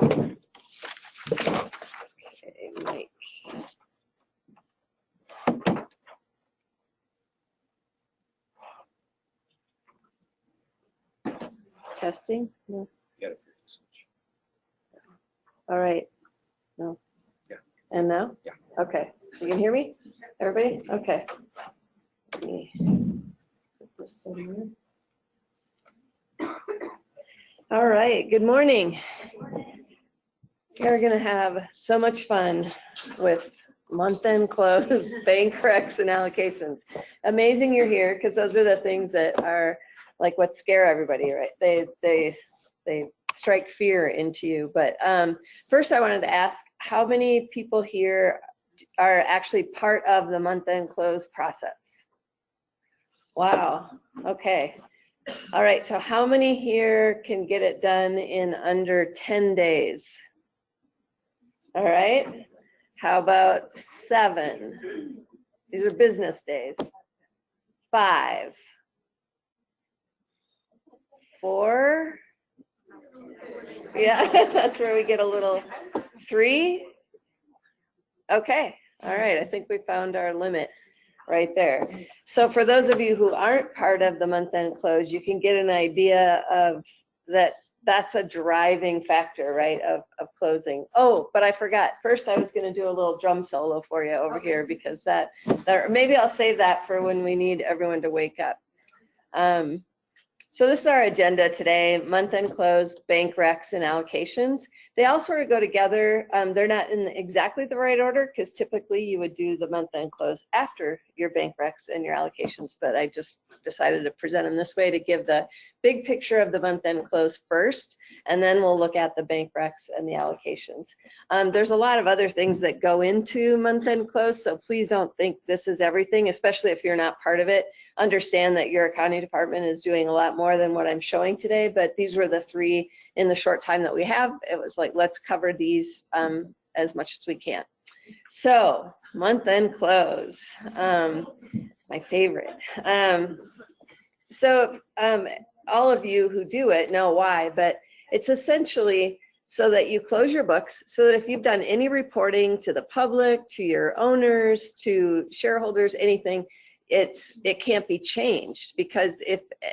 Okay, Mike. Testing? No. Yeah. All right. No. Yeah. And now? Yeah. Okay. You can hear me? Everybody? Okay. Let me put this somewhere. All right. Good morning. We're going to have so much fun with month-end close, bank recs, and allocations. Amazing you're here, because those are the things that are like what scare everybody, right? They strike fear into you. But first I wanted to ask, how many people here are actually part of the month-end close process? Wow. Okay. All right. So how many here can get it done in under 10 days? All right. How about 7? These are business days. 5. 4. Yeah, that's where we get a little. 3. Okay. All right. I think we found our limit right there. So for those of you who aren't part of the month-end close, you can get an idea of that. That's a driving factor, right, of closing. Oh, but I forgot. First, I was going to do a little drum solo for you over here, because that maybe I'll save that for when we need everyone to wake up. So this is our agenda today: month-end close, bank recs, and allocations. They all sort of go together. They're not in exactly the right order, because typically you would do the month-end close after your bank recs and your allocations, but I just decided to present them this way to give the big picture of the month-end close first, and then we'll look at the bank recs and the allocations. There's a lot of other things that go into month-end close, so please don't think this is everything, especially if you're not part of it. Understand that your accounting department is doing a lot more than what I'm showing today, but these were the 3 in the short time that we have. It was like, let's cover these as much as we can. So month-end close, my favorite. So all of you who do it know why, but it's essentially so that you close your books, so that if you've done any reporting to the public, to your owners, to shareholders, anything, it can't be changed. Because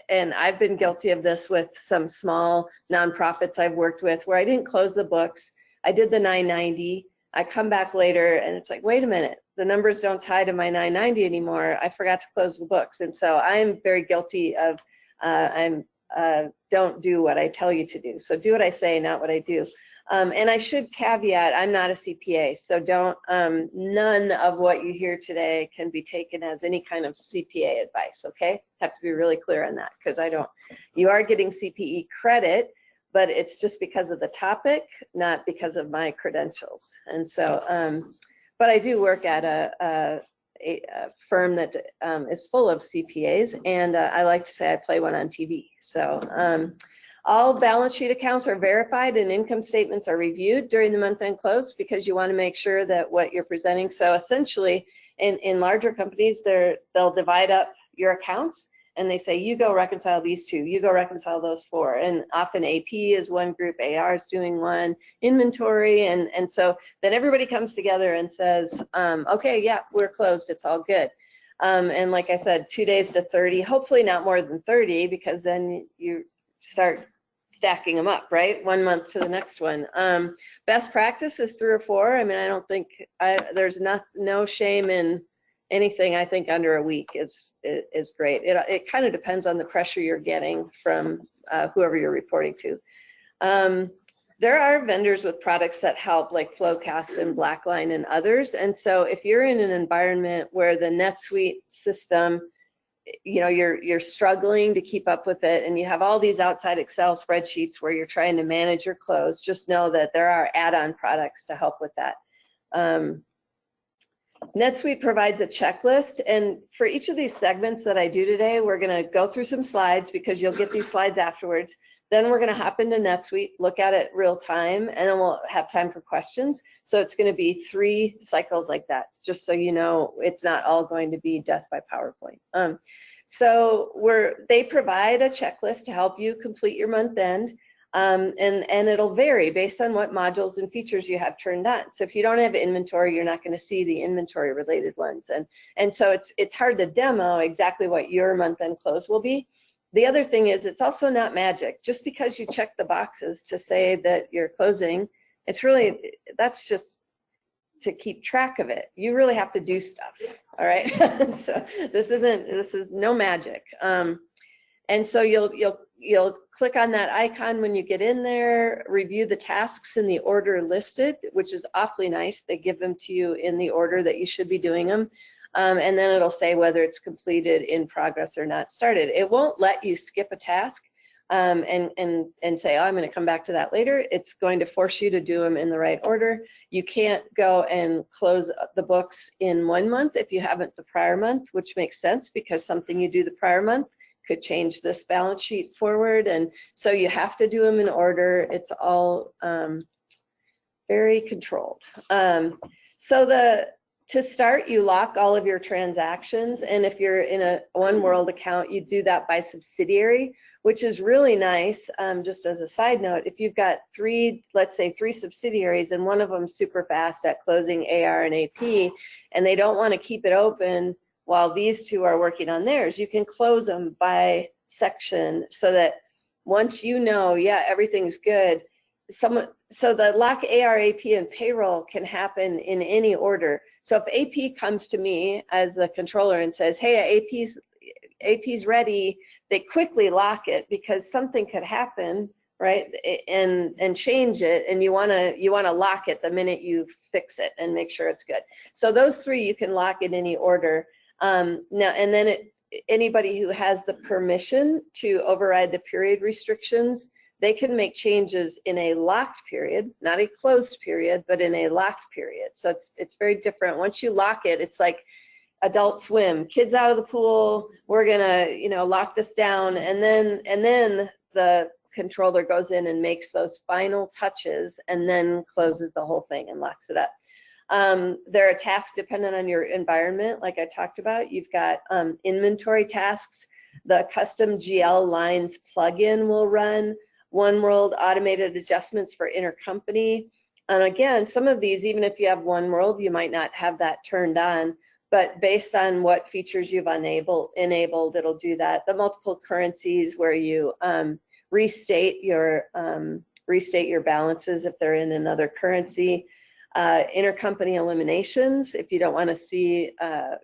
and I've been guilty of this with some small nonprofits I've worked with, where I didn't close the books. I did the 990. I come back later and it's like, wait a minute, the numbers don't tie to my 990 anymore. I forgot to close the books. And so I'm very guilty of don't do what I tell you to do. So do what I say, not what I do. And I should caveat, I'm not a CPA, so don't, none of what you hear today can be taken as any kind of CPA advice, okay? Have to be really clear on that, because you are getting CPE credit, but it's just because of the topic, not because of my credentials. And so, but I do work at a firm that is full of CPAs, and I like to say I play one on TV. So all balance sheet accounts are verified and income statements are reviewed during the month-end close, because you want to make sure that what you're presenting. So essentially, in larger companies, they'll divide up your accounts, and they say, you go reconcile these 2, you go reconcile those 4. And often AP is one group, AR is doing one, inventory, and so then everybody comes together and says, okay, yeah, we're closed, it's all good. And like I said, 2 days to 30, hopefully not more than 30, because then you start stacking them up, right? 1 month to the next one. Best practice is 3 or 4. I mean, I don't think there's no shame in anything. I think under a week is great. It kind of depends on the pressure you're getting from whoever you're reporting to. There are vendors with products that help, like Flowcast and Blackline and others. And so if you're in an environment where the NetSuite system, you know, you're struggling to keep up with it, and you have all these outside Excel spreadsheets where you're trying to manage your close, just know that there are add-on products to help with that. NetSuite provides a checklist, and for each of these segments that I do today, we're going to go through some slides, because you'll get these slides afterwards. Then we're going to hop into NetSuite, look at it real time, and then we'll have time for questions. So it's going to be 3 cycles like that, just so you know it's not all going to be death by PowerPoint. So they provide a checklist to help you complete your month end. And it'll vary based on what modules and features you have turned on. So if you don't have inventory, you're not going to see the inventory related ones. And so it's hard to demo exactly what your month-end close will be. The other thing is it's also not magic. Just because you check the boxes to say that you're closing, that's just to keep track of it. You really have to do stuff, all right? So this is no magic. And so you'll click on that icon when you get in there, review the tasks in the order listed, which is awfully nice. They give them to you in the order that you should be doing them. And then it'll say whether it's completed, in progress, or not started. It won't let you skip a task and say, oh, I'm going to come back to that later. It's going to force you to do them in the right order. You can't go and close the books in 1 month if you haven't the prior month, which makes sense because something you do the prior month could change this balance sheet forward. And so you have to do them in order. It's all very controlled. To start, you lock all of your transactions, and if you're in a One World account, you do that by subsidiary, which is really nice. Just as a side note, if you've got let's say three subsidiaries, and one of them super fast at closing AR and AP, and they don't want to keep it open while these two are working on theirs, you can close them by section so that once you know, yeah, everything's good, so the lock AR, AP, and payroll can happen in any order. So if AP comes to me as the controller and says, hey, AP's ready, they quickly lock it because something could happen, right? And change it, and you wanna lock it the minute you fix it and make sure it's good. So those three you can lock in any order. Now, and then anybody who has the permission to override the period restrictions, they can make changes in a locked period, not a closed period, but in a locked period. So it's very different. Once you lock it, it's like Adult Swim, kids out of the pool, we're gonna, lock this down, and then the controller goes in and makes those final touches and then closes the whole thing and locks it up. There are tasks dependent on your environment, like I talked about. You've got inventory tasks. The custom GL lines plugin will run. One World automated adjustments for intercompany. And again, some of these, even if you have One World, you might not have that turned on, but based on what features you've enabled, it'll do that. The multiple currencies where you restate your balances if they're in another currency. Intercompany eliminations, if you don't want to see,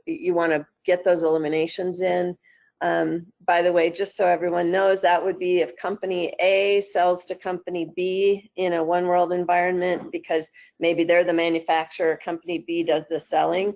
you want to get those eliminations in. By the way, just so everyone knows, that would be if company A sells to company B in a One World environment because maybe they're the manufacturer, company B does the selling.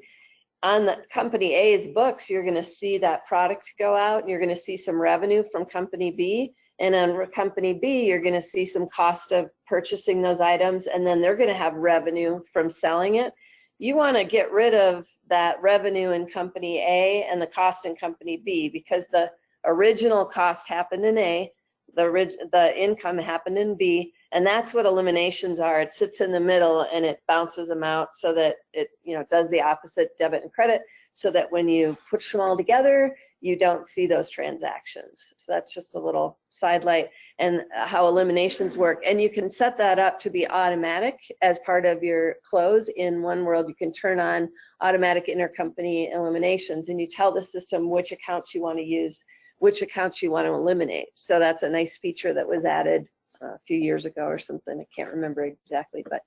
On the company A's books, you're going to see that product go out, and you're going to see some revenue from company B. And on company B, you're going to see some cost of purchasing those items, and then they're going to have revenue from selling it. You want to get rid of that revenue in company A and the cost in company B, because the original cost happened in A, the income happened in B, and that's what eliminations are. It sits in the middle and it bounces them out so that it does the opposite, debit and credit, so that when you push them all together, you don't see those transactions. So that's just a little sidelight and how eliminations work. And you can set that up to be automatic as part of your close. In One World, you can turn on automatic intercompany eliminations, and you tell the system which accounts you want to use, which accounts you want to eliminate. So that's a nice feature that was added a few years ago or something. I can't remember exactly, but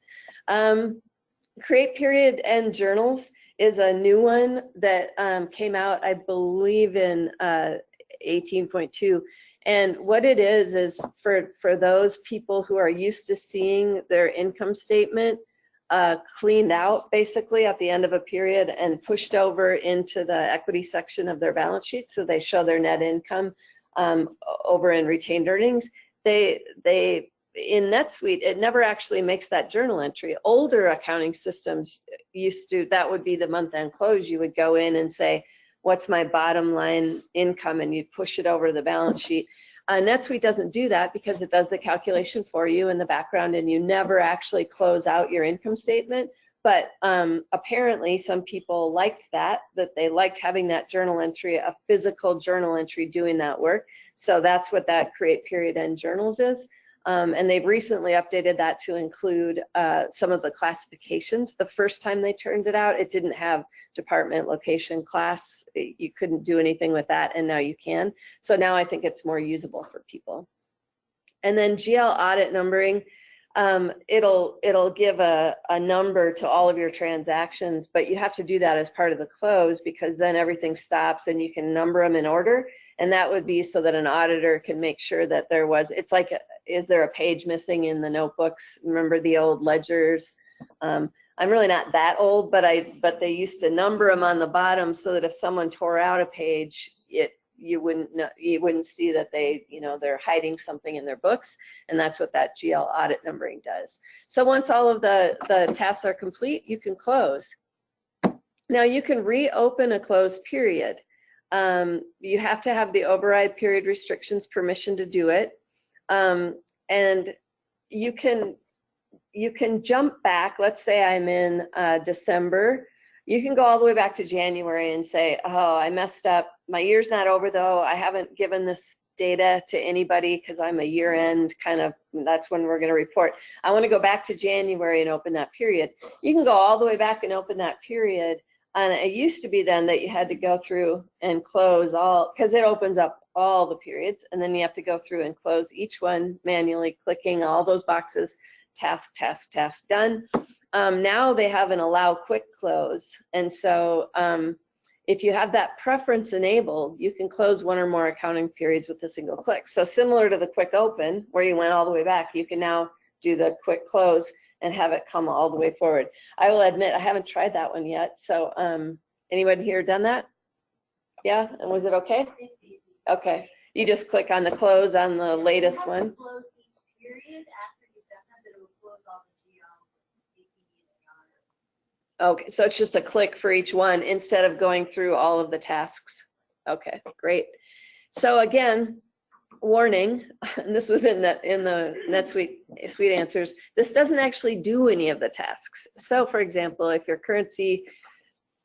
create period end journals is a new one that came out, I believe, in 18.2. And what it is for those people who are used to seeing their income statement cleaned out basically at the end of a period and pushed over into the equity section of their balance sheet, so they show their net income over in retained earnings. In NetSuite, it never actually makes that journal entry. Older accounting systems used to, that would be the month-end close. You would go in and say, what's my bottom line income, and you'd push it over to the balance sheet. NetSuite doesn't do that because it does the calculation for you in the background, and you never actually close out your income statement. But apparently some people liked that they liked having that journal entry, a physical journal entry doing that work. So that's what that create period end journals is. And they've recently updated that to include some of the classifications. The first time they turned it out, it didn't have department, location, class. You couldn't do anything with that, and now you can. So now I think it's more usable for people. And then GL audit numbering, it'll give a number to all of your transactions, but you have to do that as part of the close, because then everything stops and you can number them in order. And that would be so that an auditor can make sure that there was, it's like, is there a page missing in the notebooks? Remember the old ledgers? I'm really not that old, but they used to number them on the bottom so that if someone tore out a page, you wouldn't see that they're hiding something in their books, and that's what that GL audit numbering does. So once all of the tasks are complete, you can close. Now you can reopen a closed period. You have to have the override period restrictions permission to do it, and you can jump back. Let's say I'm in December. You can go all the way back to January and say, oh, I messed up. My year's not over though. I haven't given this data to anybody because I'm a year-end kind of, that's when we're going to report. I want to go back to January and open that period. You can go all the way back and open that period. And it used to be then that you had to go through and close all, because it opens up all the periods, and then you have to go through and close each one manually, clicking all those boxes, task, task, task, done. Now they have an allow quick close, and so if you have that preference enabled, you can close one or more accounting periods with a single click. So similar to the quick open, where you went all the way back, you can now do the quick close and have it come all the way forward. I will admit I haven't tried that one yet. So anyone here done that? Yeah, and was it okay? Okay, you just click on the close on the latest one. Okay, so it's just a click for each one instead of going through all of the tasks. Okay, great. So again, warning, and this was in the NetSuite suite answers, this doesn't actually do any of the tasks. So for example, if your currency,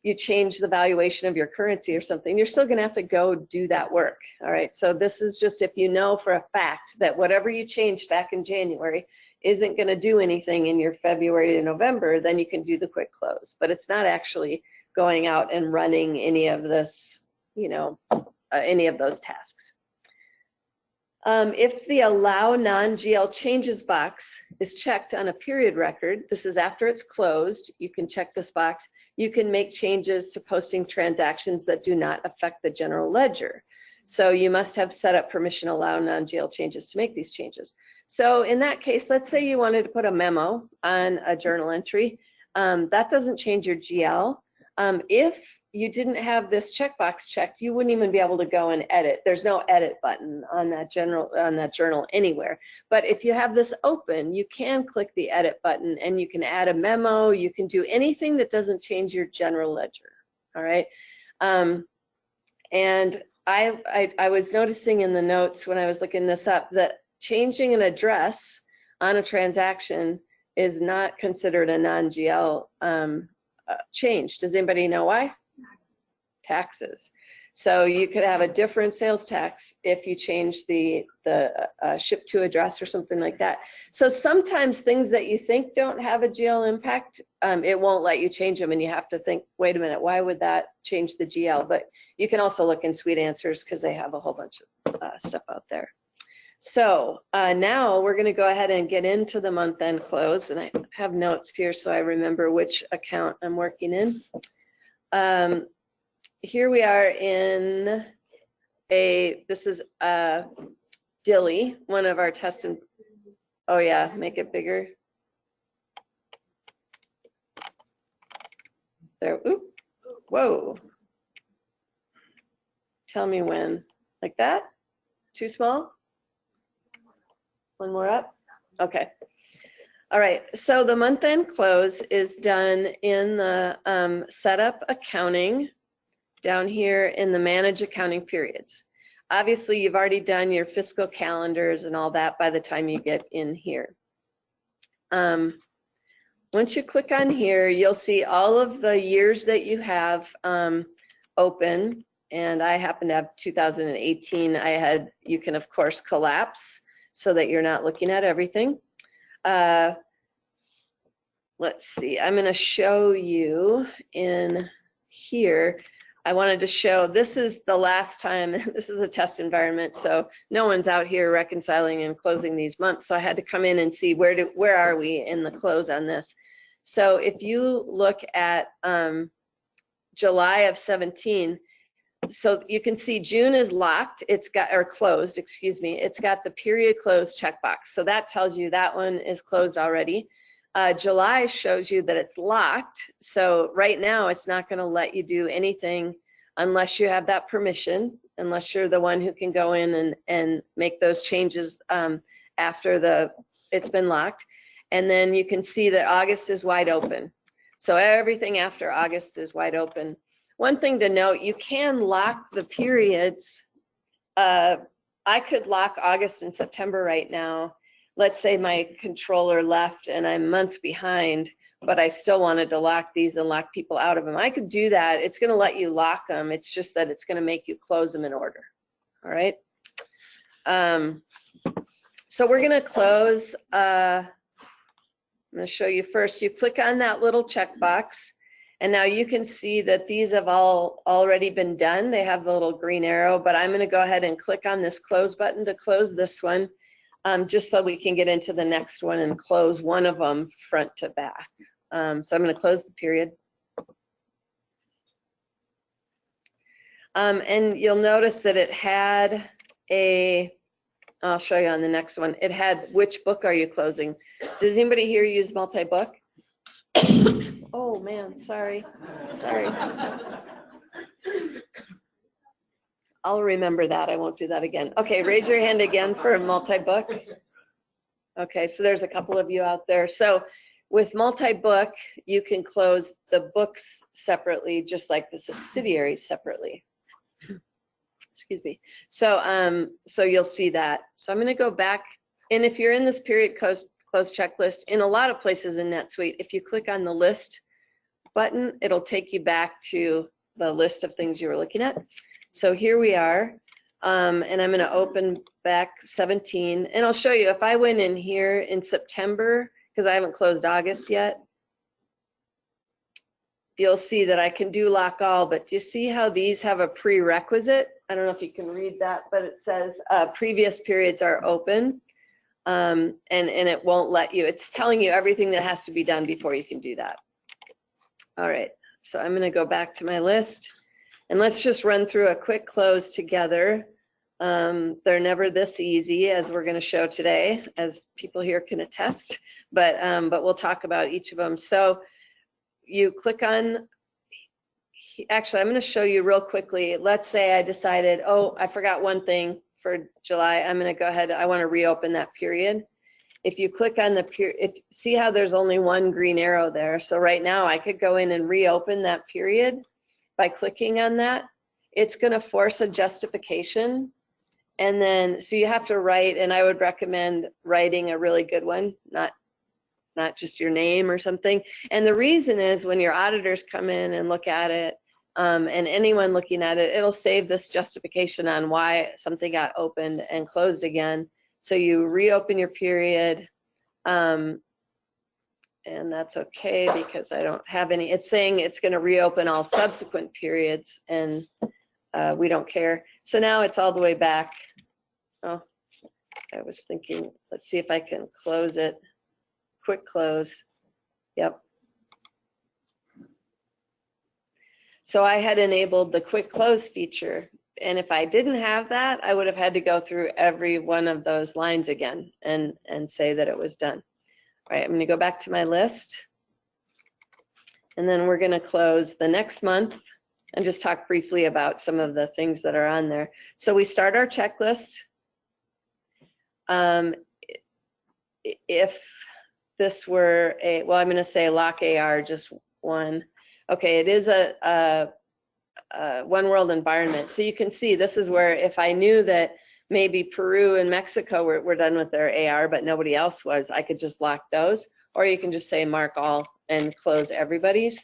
you change the valuation of your currency or something, you're still gonna have to go do that work, all right? So this is just if you know for a fact that whatever you changed back in January isn't gonna do anything in your February to November, then you can do the quick close. But it's not actually going out and running any of this, any of those tasks. If the allow non-GL changes box is checked on a period record, this is after it's closed, you can check this box. You can make changes to posting transactions that do not affect the general ledger. So you must have set up permission allow non-GL changes to make these changes. So in that case, let's say you wanted to put a memo on a journal entry. That doesn't change your GL. If you didn't have this checkbox checked, you wouldn't even be able to go and edit. There's no edit button on that journal anywhere. But if you have this open, you can click the edit button and you can add a memo. You can do anything that doesn't change your general ledger. All right. And I was noticing in the notes when I was looking this up that changing an address on a transaction is not considered a non-GL change. Does anybody know why? Taxes. So you could have a different sales tax if you change the ship to address or something like that. So sometimes things that you think don't have a GL impact, it won't let you change them, and you have to think, wait a minute, why would that change the GL? But you can also look in Suite Answers because they have a whole bunch of stuff out there. So now we're going to go ahead and get into the month-end close, and I have notes here so I remember which account I'm working in. Here we are in this is Dilly, one of our tests. Oh yeah, make it bigger. There, oop, whoa. Tell me when, like that? Too small? One more up? Okay. All right, so the month-end close is done in the setup accounting down here in the manage accounting periods. Obviously, you've already done your fiscal calendars and all that by the time you get in here. Once you click on here, you'll see all of the years that you have open, and I happen to have 2018. You can of course collapse so that you're not looking at everything. Let's see, I'm going to show you in here. I wanted to show, this is the last time, this is a test environment, so no one's out here reconciling and closing these months, so I had to come in and see where are we in the close on this. So if you look at July of 17, so you can see June is locked, it's got, or closed, excuse me, it's got the period closed checkbox, so that tells you that one is closed already. July shows you that it's locked, so right now it's not going to let you do anything unless you have that permission, unless you're the one who can go in and make those changes after it's been locked. And then you can see that August is wide open. So everything after August is wide open. One thing to note, you can lock the periods. I could lock August and September right now. Let's say my controller left and I'm months behind, but I still wanted to lock these and lock people out of them. I could do that. It's going to let you lock them. It's just that it's going to make you close them in order. All right. So we're going to close. I'm going to show you first. You click on that little checkbox, and now you can see that these have all already been done. They have the little green arrow, but I'm going to go ahead and click on this close button to close this one. Just so we can get into the next one and close one of them front to back. So I'm going to close the period. And you'll notice that it had I'll show you on the next one. It had, which book are you closing? Does anybody here use multi-book? Oh man, sorry. I'll remember that. I won't do that again. Okay, raise your hand again for a multi-book. Okay, so there's a couple of you out there. So with multi-book, you can close the books separately, just like the subsidiaries separately. Excuse me. So so you'll see that. So I'm going to go back, and if you're in this period close checklist, in a lot of places in NetSuite, if you click on the list button, it'll take you back to the list of things you were looking at. So here we are, and I'm going to open back 17, and I'll show you if I went in here in September, because I haven't closed August yet, you'll see that I can do lock all, but do you see how these have a prerequisite? I don't know if you can read that, but it says previous periods are open, and it won't let you. It's telling you everything that has to be done before you can do that. All right, so I'm going to go back to my list. And let's just run through a quick close together. They're never this easy, as we're going to show today, as people here can attest, but we'll talk about each of them. So you click on, actually, I'm going to show you real quickly. Let's say I decided, oh, I forgot one thing for July. I'm going to go ahead, I want to reopen that period. If you click on the period, see how there's only one green arrow there. So right now I could go in and reopen that period. By clicking on that, it's going to force a justification, and then so you have to write, and I would recommend writing a really good one, not just your name or something. And the reason is when your auditors come in and look at it, and anyone looking at it, it'll save this justification on why something got opened and closed again. So you reopen your period. And that's okay because I don't have any. It's saying it's going to reopen all subsequent periods, and we don't care. So now it's all the way back. Oh, I was thinking, let's see if I can close it. Quick close. Yep. So I had enabled the quick close feature, and if I didn't have that, I would have had to go through every one of those lines again and say that it was done. All right, I'm going to go back to my list, and then we're going to close the next month and just talk briefly about some of the things that are on there. So we start our checklist. If this were a, well, I'm going to say lock AR just one. Okay, it is a one world environment. So you can see this is where if I knew that maybe Peru and Mexico were done with their AR, but nobody else was, I could just lock those, or you can just say mark all and close everybody's.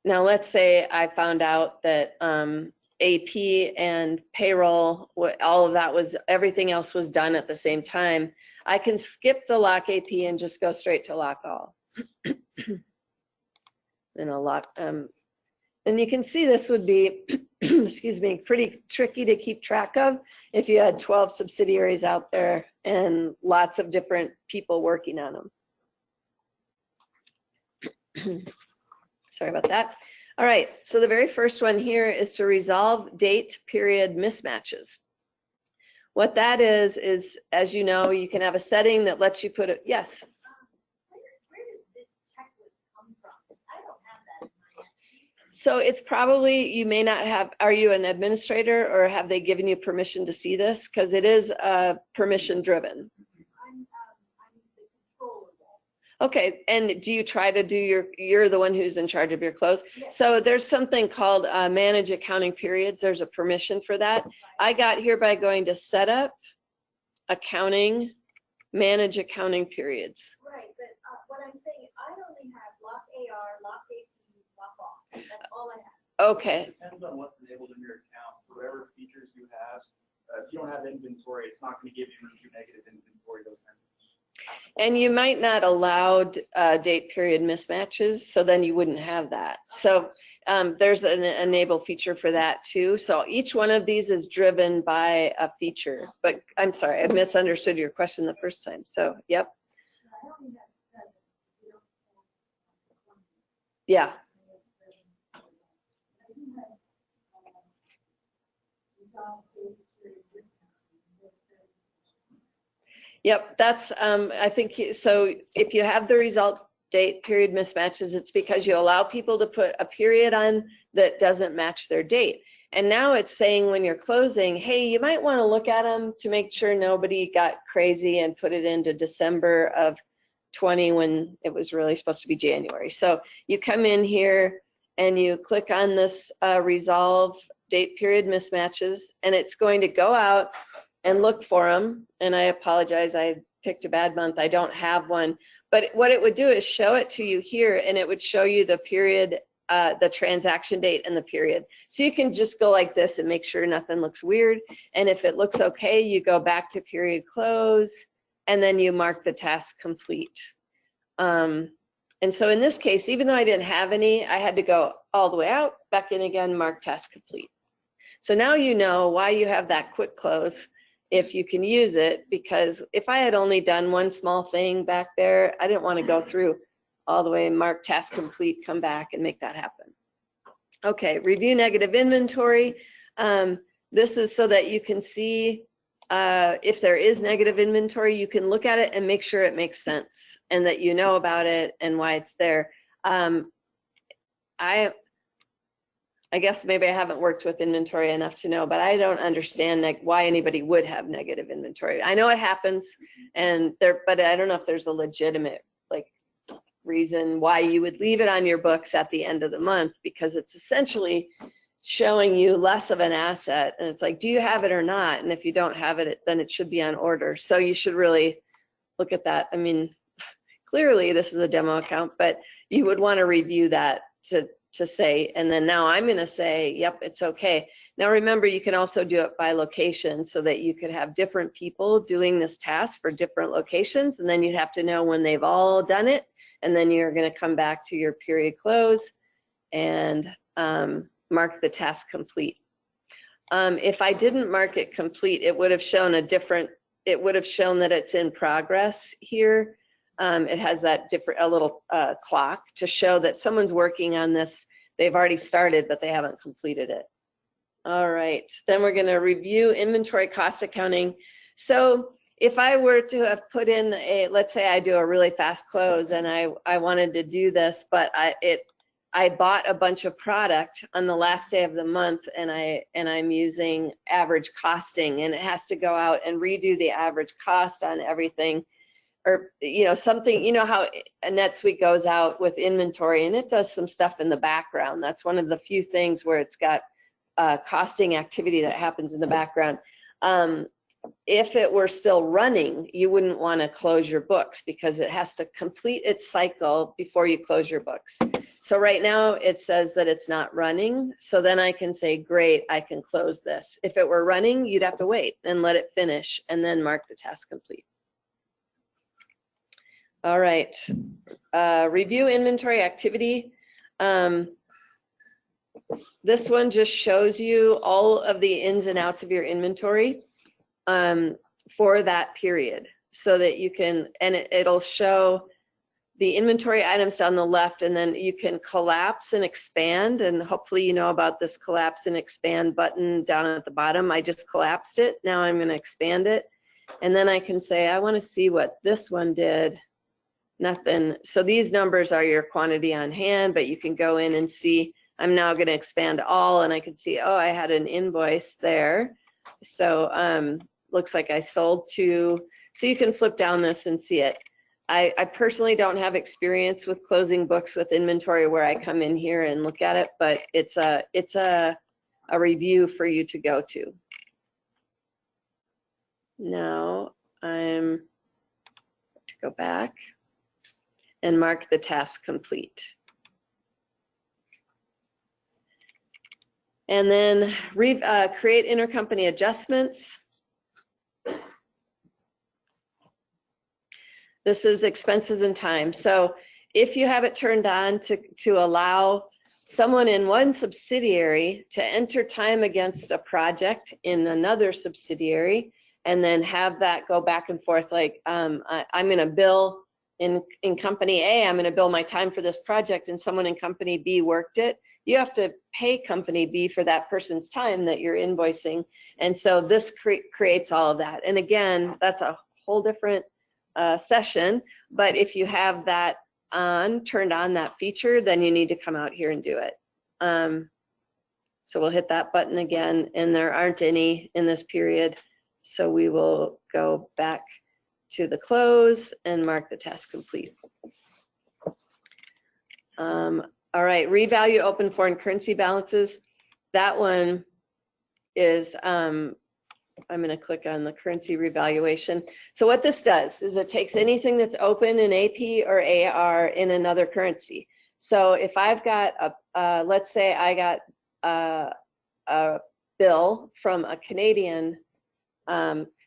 Now let's say I found out that AP and payroll, all of that was, everything else was done at the same time. I can skip the lock AP and just go straight to lock all. And a lock, and you can see this would be, excuse me, pretty tricky to keep track of if you had 12 subsidiaries out there and lots of different people working on them. Sorry about that. All right, so the very first one here is to resolve date period mismatches. What that is, as you know, you can have a setting that lets you put it, yes? Where does this checklist come from? I don't have that in my NetSuite. So it's probably, you may not have, are you an administrator or have they given you permission to see this? Because it is permission driven. I'm the controller. Okay, and do you try to do you're the one who's in charge of your close? Yes. So there's something called manage accounting periods. There's a permission for that. I got here by going to setup, accounting, manage accounting periods. Right, but what I'm saying, I only have lock AR, lock AP, lock off. That's all I have. Okay. It depends on what's enabled in your account. So whatever features you have, if you don't have inventory, it's not going to give you negative inventory, those kinds of things. And you might not allow date period mismatches, so then you wouldn't have that. So there's an enable feature for that too. So each one of these is driven by a feature. But I'm sorry, I misunderstood your question the first time. So, yep. I only have 7. You don't have 20. Yeah. I do have resolve date period mismatches. Yep, that's, I think, so if you have the result date period mismatches, it's because you allow people to put a period on that doesn't match their date. And now it's saying when you're closing, hey, you might want to look at them to make sure nobody got crazy and put it into December of 20 when it was really supposed to be January. So you come in here and you click on this resolve date period mismatches, and it's going to go out and look for them. And I apologize, I picked a bad month. I don't have one. But what it would do is show it to you here, and it would show you the period, the transaction date and the period. So you can just go like this and make sure nothing looks weird. And if it looks okay, you go back to period close, and then you mark the task complete. And so in this case, even though I didn't have any, I had to go all the way out, back in again, mark task complete. So now you know why you have that quick close, if you can use it, because if I had only done one small thing back there, I didn't want to go through all the way and mark task complete, come back and make that happen. Okay, review negative inventory. This is so that you can see if there is negative inventory, you can look at it and make sure it makes sense and that you know about it and why it's there. I guess maybe I haven't worked with inventory enough to know, but I don't understand why anybody would have negative inventory. I know it happens, but I don't know if there's a legitimate reason why you would leave it on your books at the end of the month, because it's essentially showing you less of an asset, and it's like, do you have it or not? And if you don't have it, then it should be on order. So you should really look at that. I mean, clearly this is a demo account, but you would want to review that to say, and then now I'm going to say, yep, it's okay. Now remember, you can also do it by location, so that you could have different people doing this task for different locations, and then you'd have to know when they've all done it, and then you're going to come back to your period close and mark the task complete. If I didn't mark it complete, it would have shown it would have shown that it's in progress here. It has that a little clock to show that someone's working on this. They've already started, but they haven't completed it. All right, then we're going to review inventory cost accounting. So if I were to have put in let's say I do a really fast close and I wanted to do this, but I bought a bunch of product on the last day of the month, and I'm using average costing, and it has to go out and redo the average cost on everything. Or something, how a NetSuite goes out with inventory and it does some stuff in the background. That's one of the few things where it's got costing activity that happens in the background. if it were still running, you wouldn't want to close your books because it has to complete its cycle before you close your books. So right now it says that it's not running. So then I can say, great, I can close this. If it were running, you'd have to wait and let it finish and then mark the task complete. All right, review inventory activity. This one just shows you all of the ins and outs of your inventory for that period so that you can, and it'll show the inventory items down the left, and then you can collapse and expand, and hopefully you know about this collapse and expand button down at the bottom. I just collapsed it. Now I'm going to expand it, and then I can say I want to see what this one did. Nothing. So these numbers are your quantity on hand, but you can go in and see. I'm now going to expand all, and I can see, oh, I had an invoice there. So looks like I sold to, so you can flip down this and see it. I personally don't have experience with closing books with inventory where I come in here and look at it, but it's a review for you to go to. Now I'm to go back and mark the task complete. And then create intercompany adjustments. This is expenses and time. So if you have it turned on to allow someone in one subsidiary to enter time against a project in another subsidiary, and then have that go back and forth, like I'm going to bill in company A, I'm going to bill my time for this project, and someone in company B worked it, you have to pay company B for that person's time that you're invoicing. And so this creates all of that. And again, that's a whole different session, but if you have that turned on that feature, then you need to come out here and do it. So we'll hit that button again, and there aren't any in this period. So we will go back to the close and mark the task complete. All right, revalue open foreign currency balances. That one is, I'm going to click on the currency revaluation. So what this does is it takes anything that's open in AP or AR in another currency. So if I've got let's say I got a bill from a Canadian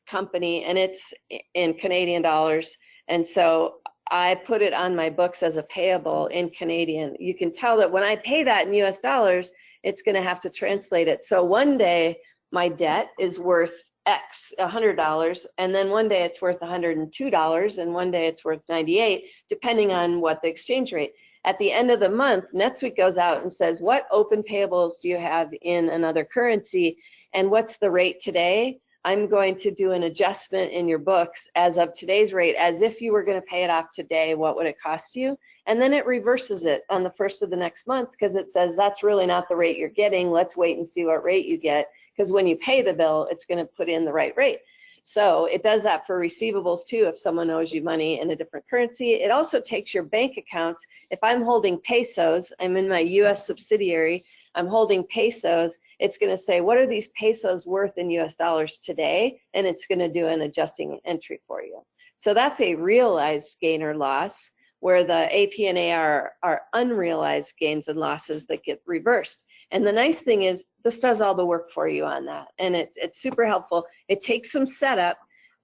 company, and it's in Canadian dollars, and so I put it on my books as a payable in Canadian. You can tell that when I pay that in US dollars, it's going to have to translate it. So one day my debt is worth X, $100, and then one day it's worth $102, and one day it's worth 98, depending on what the exchange rate. At the end of the month, NetSuite goes out and says, what open payables do you have in another currency, and what's the rate today? I'm going to do an adjustment in your books as of today's rate, as if you were going to pay it off today, what would it cost you? And then it reverses it on the first of the next month, because it says that's really not the rate you're getting. Let's wait and see what rate you get, because when you pay the bill, it's going to put in the right rate. So it does that for receivables too, if someone owes you money in a different currency. It also takes your bank accounts. If I'm holding pesos, I'm in my US subsidiary, I'm holding pesos, it's going to say, what are these pesos worth in US dollars today? And it's going to do an adjusting entry for you. So that's a realized gain or loss, where the AP and AR are unrealized gains and losses that get reversed. And the nice thing is this does all the work for you on that. And it's super helpful. It takes some setup.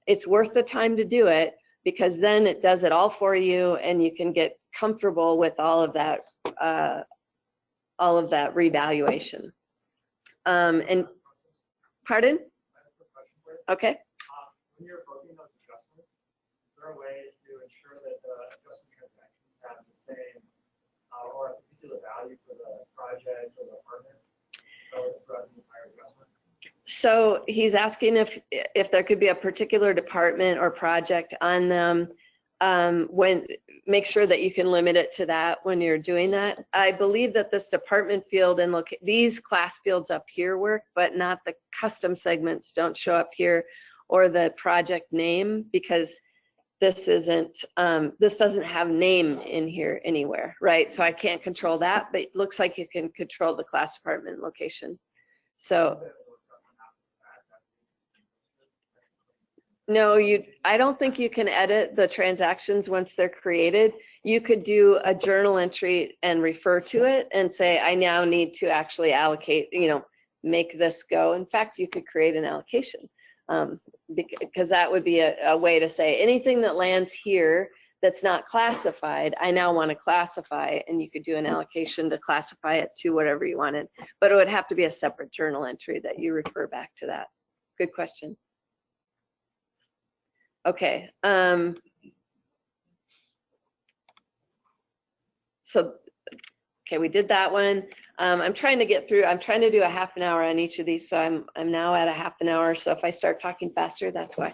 It's worth the time to do it, because then it does it all for you, and you can get comfortable with all of that revaluation. And pardon? Okay. When you're booking those adjustments, is there a way to ensure that the adjustment transactions have the same or a particular value for the project or the partner throughout the entire adjustment? So he's asking if there could be a particular department or project on them. Make sure that you can limit it to that when you're doing that. I believe that this department field and these class fields up here work, but not the custom segments don't show up here, or the project name, because this doesn't have name in here anywhere, right? So I can't control that, but it looks like you can control the class department location. So No, I don't think you can edit the transactions once they're created. You could do a journal entry and refer to it and say, I now need to actually allocate, make this go. In fact, you could create an allocation, because that would be a way to say anything that lands here that's not classified, I now want to classify, and you could do an allocation to classify it to whatever you wanted. But it would have to be a separate journal entry that you refer back to that. Good question. Okay, okay, we did that one. I'm trying to get through, I'm trying to do a half an hour on each of these, so I'm now at a half an hour, so if I start talking faster, that's why.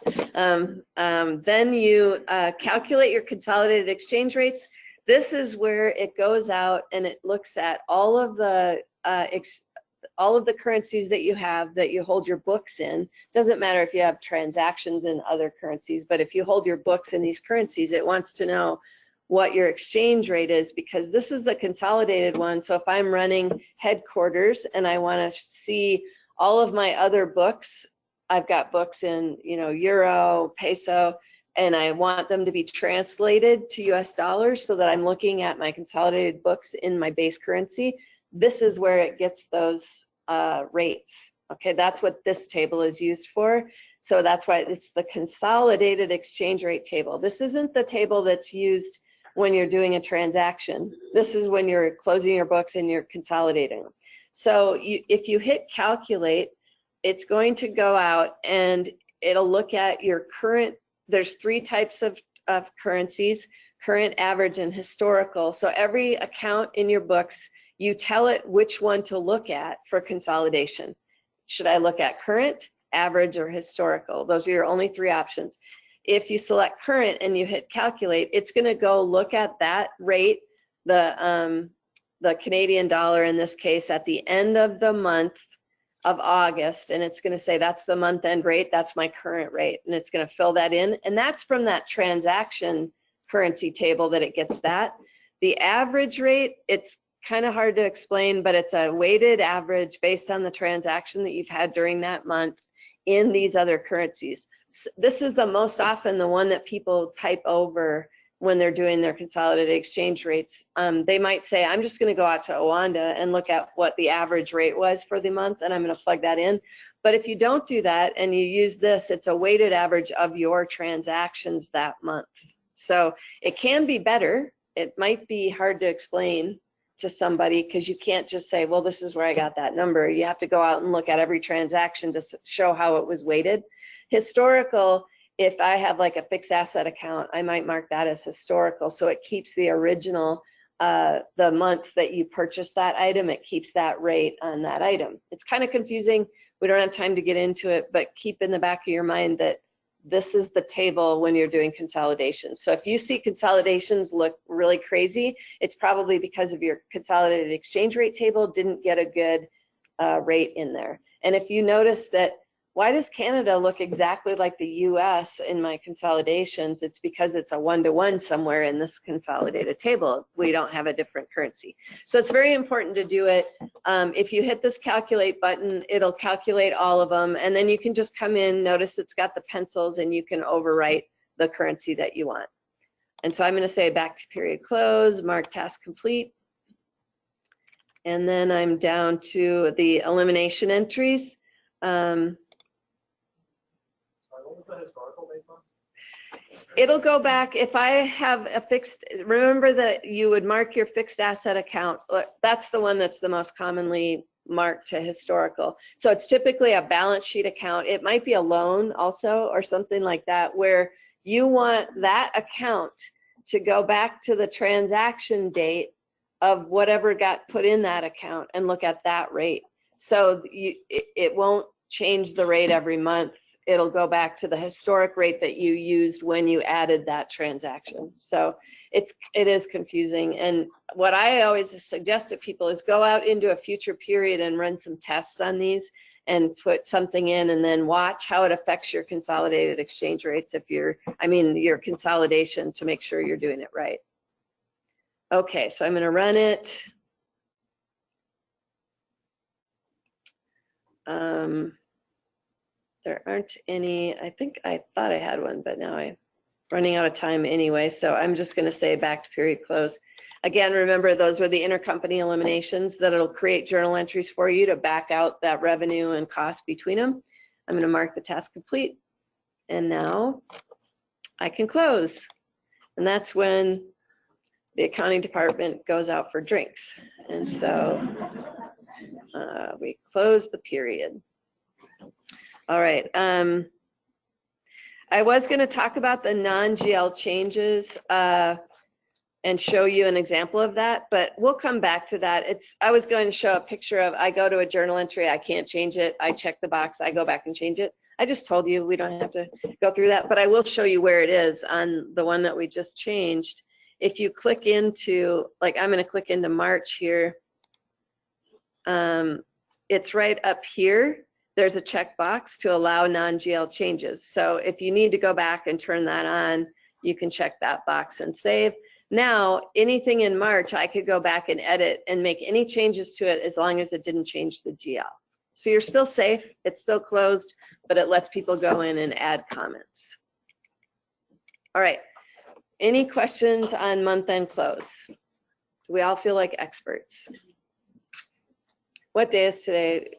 Then you calculate your consolidated exchange rates. This is where it goes out and it looks at all of the currencies that you hold your books in. Doesn't matter if you have transactions in other currencies, but if you hold your books in these currencies, it wants to know what your exchange rate is, because this is the consolidated one. So if I'm running headquarters and I want to see all of my other books, I've got books in, euro, peso, and I want them to be translated to US dollars so that I'm looking at my consolidated books in my base currency. This is where it gets those rates. Okay, that's what this table is used for. So that's why it's the consolidated exchange rate table. This isn't the table that's used when you're doing a transaction. This is when you're closing your books and you're consolidating them. So if you hit calculate, it's going to go out and it'll look at your current, there's 3 types of currencies, current, average, and historical. So every account in your books, you tell it which one to look at for consolidation. Should I look at current, average, or historical? Those are your only 3 options. If you select current and you hit calculate, it's going to go look at that rate, the Canadian dollar in this case, at the end of the month of August, and it's going to say that's the month end rate, that's my current rate, and it's going to fill that in, and that's from that transaction currency table that it gets that. The average rate, it's kind of hard to explain, but it's a weighted average based on the transaction that you've had during that month in these other currencies. This is the most often the one that people type over when they're doing their consolidated exchange rates. They might say, I'm just going to go out to Oanda and look at what the average rate was for the month, and I'm going to plug that in. But if you don't do that and you use this, it's a weighted average of your transactions that month. So it can be better. It might be hard to explain to somebody because you can't just say, well, this is where I got that number. You have to go out and look at every transaction to show how it was weighted. Historical, if I have like a fixed asset account, I might mark that as historical. So it keeps the original, the month that you purchased that item, it keeps that rate on that item. It's kind of confusing. We don't have time to get into it, but keep in the back of your mind that this is the table when you're doing consolidation. So if you see consolidations look really crazy, it's probably because of your consolidated exchange rate table didn't get a good rate in there. And if you notice that, why does Canada look exactly like the US in my consolidations? It's because it's a 1-to-1 somewhere in this consolidated table. We don't have a different currency. So it's very important to do it. If you hit this calculate button, it'll calculate all of them. And then you can just come in, notice it's got the pencils, and you can overwrite the currency that you want. And so I'm going to say back to period close, mark task complete. And then I'm down to the elimination entries. What was the historical based on? It'll go back if I have a fixed, remember that you would mark your fixed asset account. That's the one that's the most commonly marked to historical. So it's typically a balance sheet account. It might be a loan also or something like that, where you want that account to go back to the transaction date of whatever got put in that account and look at that rate. So it won't change the rate every month. It'll go back to the historic rate that you used when you added that transaction. So it is confusing. And what I always suggest to people is go out into a future period and run some tests on these and put something in and then watch how it affects your consolidated exchange rates if your consolidation, to make sure you're doing it right. Okay, so I'm going to run it. there aren't any. I think I thought I had one, but now I'm running out of time anyway. So I'm just going to say back to period close. Again, remember those were the intercompany eliminations that it'll create journal entries for you to back out that revenue and cost between them. I'm going to mark the task complete. And now I can close. And that's when the accounting department goes out for drinks. And so we close the period. All right. I was going to talk about the non-GL changes and show you an example of that, but we'll come back to that. I was going to show a picture of, I go to a journal entry, I can't change it, I check the box, I go back and change it. I just told you we don't have to go through that, but I will show you where it is on the one that we just changed. If you click into, like I'm going to click into March here, it's right up here. There's a checkbox to allow non-GL changes. So if you need to go back and turn that on, you can check that box and save. Now, anything in March, I could go back and edit and make any changes to it as long as it didn't change the GL. So you're still safe, it's still closed, but it lets people go in and add comments. All right, any questions on month-end close? Do we all feel like experts? What day is today?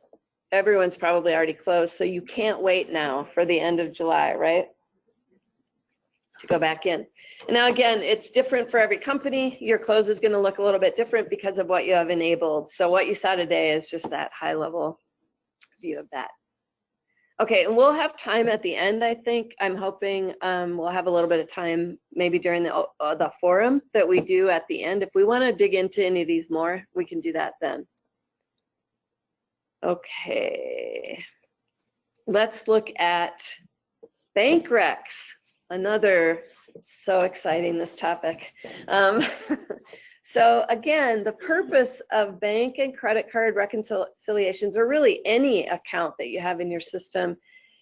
Everyone's probably already closed, so you can't wait now for the end of July, right? To go back in. And now again, it's different for every company. Your close is going to look a little bit different because of what you have enabled. So what you saw today is just that high level view of that. Okay, and we'll have time at the end, I think. I'm hoping we'll have a little bit of time maybe during the forum that we do at the end. If we want to dig into any of these more, we can do that then. Okay, let's look at bank recs. Another, so exciting, this topic. So again, the purpose of bank and credit card reconciliations, or really any account that you have in your system,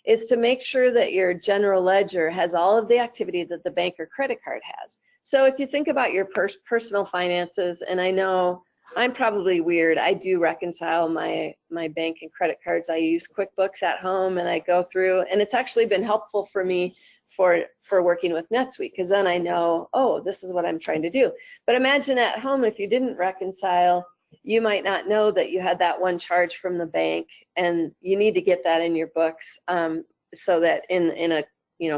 is to make sure that your general ledger has all of the activity that the bank or credit card has. So if you think about your personal finances, and I know I'm probably weird, I do reconcile my bank and credit cards. I use QuickBooks at home and I go through, and it's actually been helpful for me for working with NetSuite, because then I know, oh, this is what I'm trying to do. But imagine at home, if you didn't reconcile, you might not know that you had that one charge from the bank, and you need to get that in your books so that in a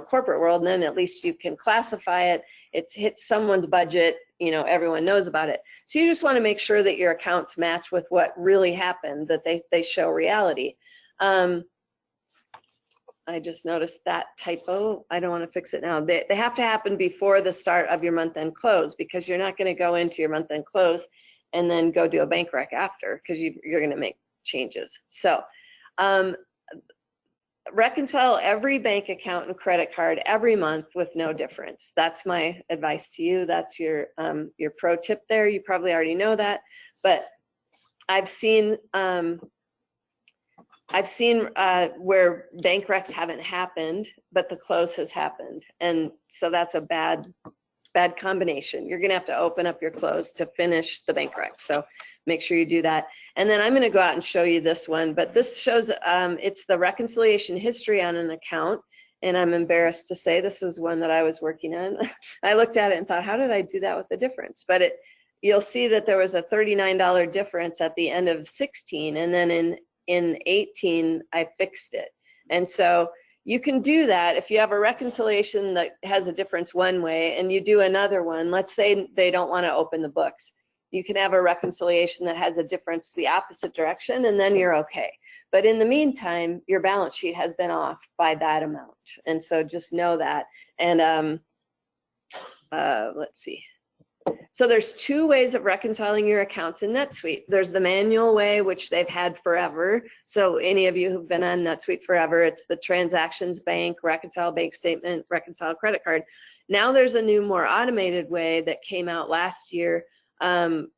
corporate world, and then at least you can classify it. It hits someone's budget, everyone knows about it. So you just want to make sure that your accounts match with what really happened, that they show reality. I just noticed that typo. I don't want to fix it now. They have to happen before the start of your month-end close, because you're not going to go into your month-end close and then go do a bank rec after, because you're going to make changes. So reconcile every bank account and credit card every month with no difference. That's my advice to you. That's your pro tip there. You probably already know that, but I've seen where bank recs haven't happened, but the close has happened. And so that's a bad combination. You're gonna have to open up your close to finish the bank rec. So make sure you do that. And then I'm gonna go out and show you this one, but this shows, it's the reconciliation history on an account. And I'm embarrassed to say this is one that I was working on. I looked at it and thought, how did I do that with the difference? But you'll see that there was a $39 difference at the end of 16, and then in 18, I fixed it. And so you can do that if you have a reconciliation that has a difference one way and you do another one. Let's say they don't want to open the books. You can have a reconciliation that has a difference the opposite direction, and then you're okay. But in the meantime, your balance sheet has been off by that amount. And so just know that. And let's see. So there's two ways of reconciling your accounts in NetSuite. There's the manual way, which they've had forever. So any of you who've been on NetSuite forever, it's the transactions bank, reconcile bank statement, reconcile credit card. Now there's a new, more automated way that came out last year,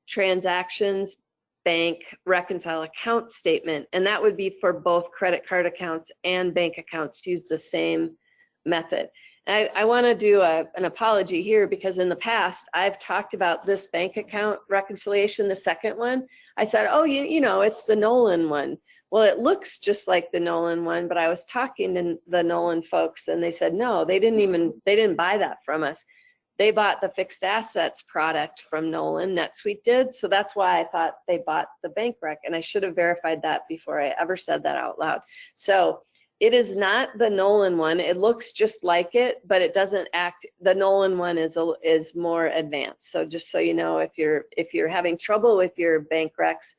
transactions bank, reconcile account statement. And that would be for both credit card accounts and bank accounts. Use the same method. I want to do an apology here because in the past I've talked about this bank account reconciliation, the second one. I said, oh, you know, it's the Nolan one. Well, it looks just like the Nolan one, but I was talking to the Nolan folks and they said, no, they didn't buy that from us. They bought the fixed assets product from Nolan, NetSuite did. So that's why I thought they bought the bank rec, and I should have verified that before I ever said that out loud. So it is not the Nolan one. It looks just like it, but it doesn't act. The Nolan one is more advanced. So just so you know, if you're having trouble with your bank recs,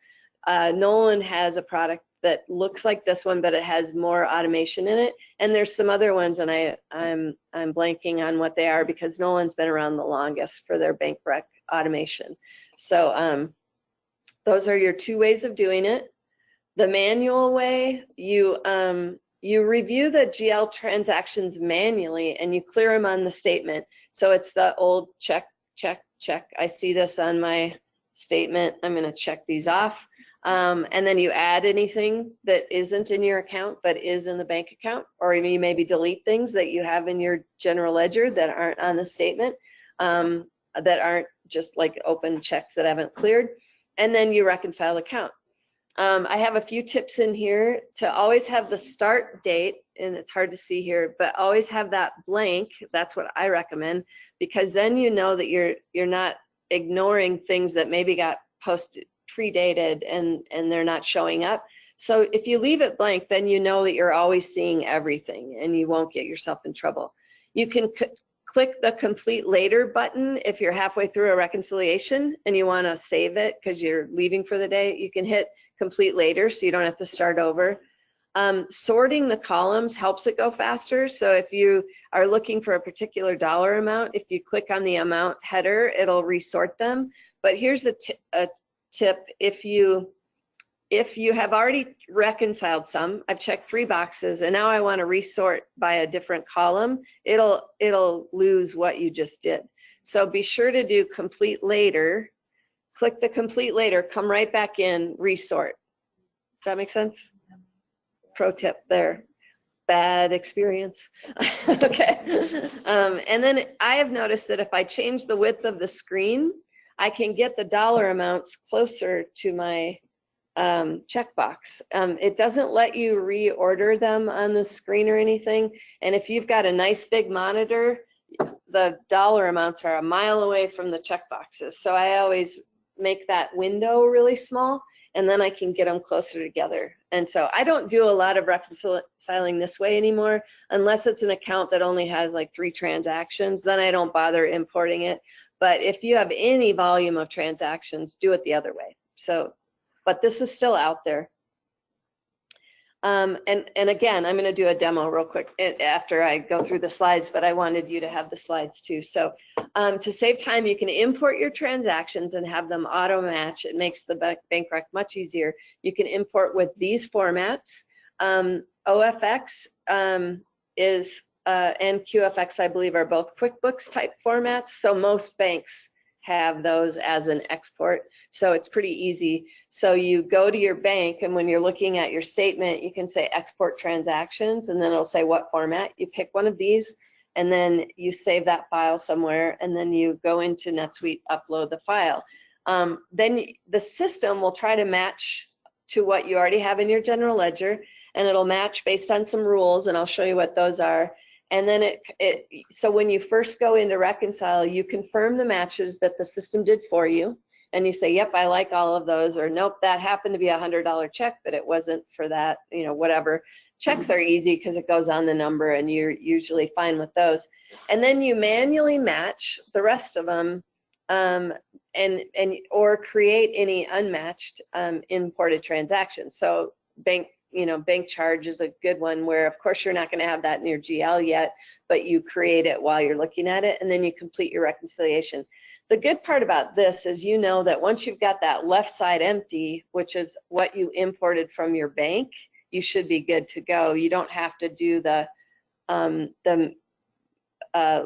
Nolan has a product that looks like this one, but it has more automation in it. And there's some other ones, and I'm blanking on what they are because Nolan's been around the longest for their bank rec automation. So those are your two ways of doing it. The manual way, you review the GL transactions manually and you clear them on the statement. So it's the old check, check, check. I see this on my statement. I'm going to check these off. And then you add anything that isn't in your account but is in the bank account, or you maybe delete things that you have in your general ledger that aren't on the statement, that aren't just like open checks that haven't cleared, and then you reconcile account. I have a few tips in here to always have the start date, and it's hard to see here, but always have that blank. That's what I recommend, because then you know that you're not ignoring things that maybe got posted predated and they're not showing up. So if you leave it blank, then you know that you're always seeing everything and you won't get yourself in trouble. You can click the complete later button if you're halfway through a reconciliation and you want to save it because you're leaving for the day. You can hit complete later so you don't have to start over. Sorting the columns helps it go faster. So if you are looking for a particular dollar amount, if you click on the amount header, it'll resort them. But here's a tip. If you have already reconciled some, I've checked 3 boxes and now I want to resort by a different column, it'll lose what you just did. So be sure to do complete later, click the complete later, come right back in, resort. Does that make sense? Pro tip there. Bad experience. Okay. And then I have noticed that if I change the width of the screen, I can get the dollar amounts closer to my checkbox. It doesn't let you reorder them on the screen or anything. And if you've got a nice big monitor, the dollar amounts are a mile away from the checkboxes. So I always make that window really small, and then I can get them closer together. And so I don't do a lot of reconciling this way anymore, unless it's an account that only has like 3 transactions, then I don't bother importing it. But if you have any volume of transactions, do it the other way. So, but this is still out there. And again, I'm going to do a demo real quick after I go through the slides, but I wanted you to have the slides too. So to save time, you can import your transactions and have them auto match. It makes the bank rec much easier. You can import with these formats. OFX is and QFX, I believe, are both QuickBooks type formats. So most banks have those as an export. So it's pretty easy. So you go to your bank, and when you're looking at your statement, you can say export transactions, and then it'll say what format. You pick one of these, and then you save that file somewhere, and then you go into NetSuite, upload the file. Then the system will try to match to what you already have in your general ledger, and it'll match based on some rules, and I'll show you what those are. And then so when you first go into reconcile, you confirm the matches that the system did for you, and you say, yep, I like all of those, or nope, that happened to be a $100 check, but it wasn't for that, you know, whatever. Checks are easy because it goes on the number and you're usually fine with those. And then you manually match the rest of them, or create any unmatched imported transactions. So bank charge is a good one where, of course, you're not going to have that in your GL yet, but you create it while you're looking at it, and then you complete your reconciliation. The good part about this is you know that once you've got that left side empty, which is what you imported from your bank, you should be good to go. You don't have to do the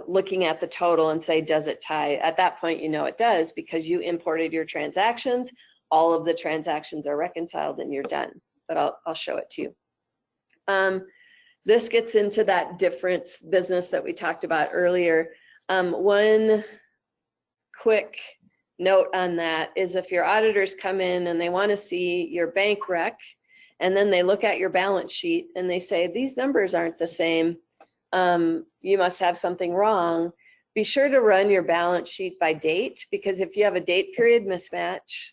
looking at the total and say, does it tie? At that point, you know it does because you imported your transactions. All of the transactions are reconciled and you're done. But I'll show it to you. this gets into that difference business that we talked about earlier. One quick note on that is if your auditors come in and they want to see your bank rec, and then they look at your balance sheet and they say, these numbers aren't the same, you must have something wrong. Be sure to run your balance sheet by date, because if you have a date period mismatch,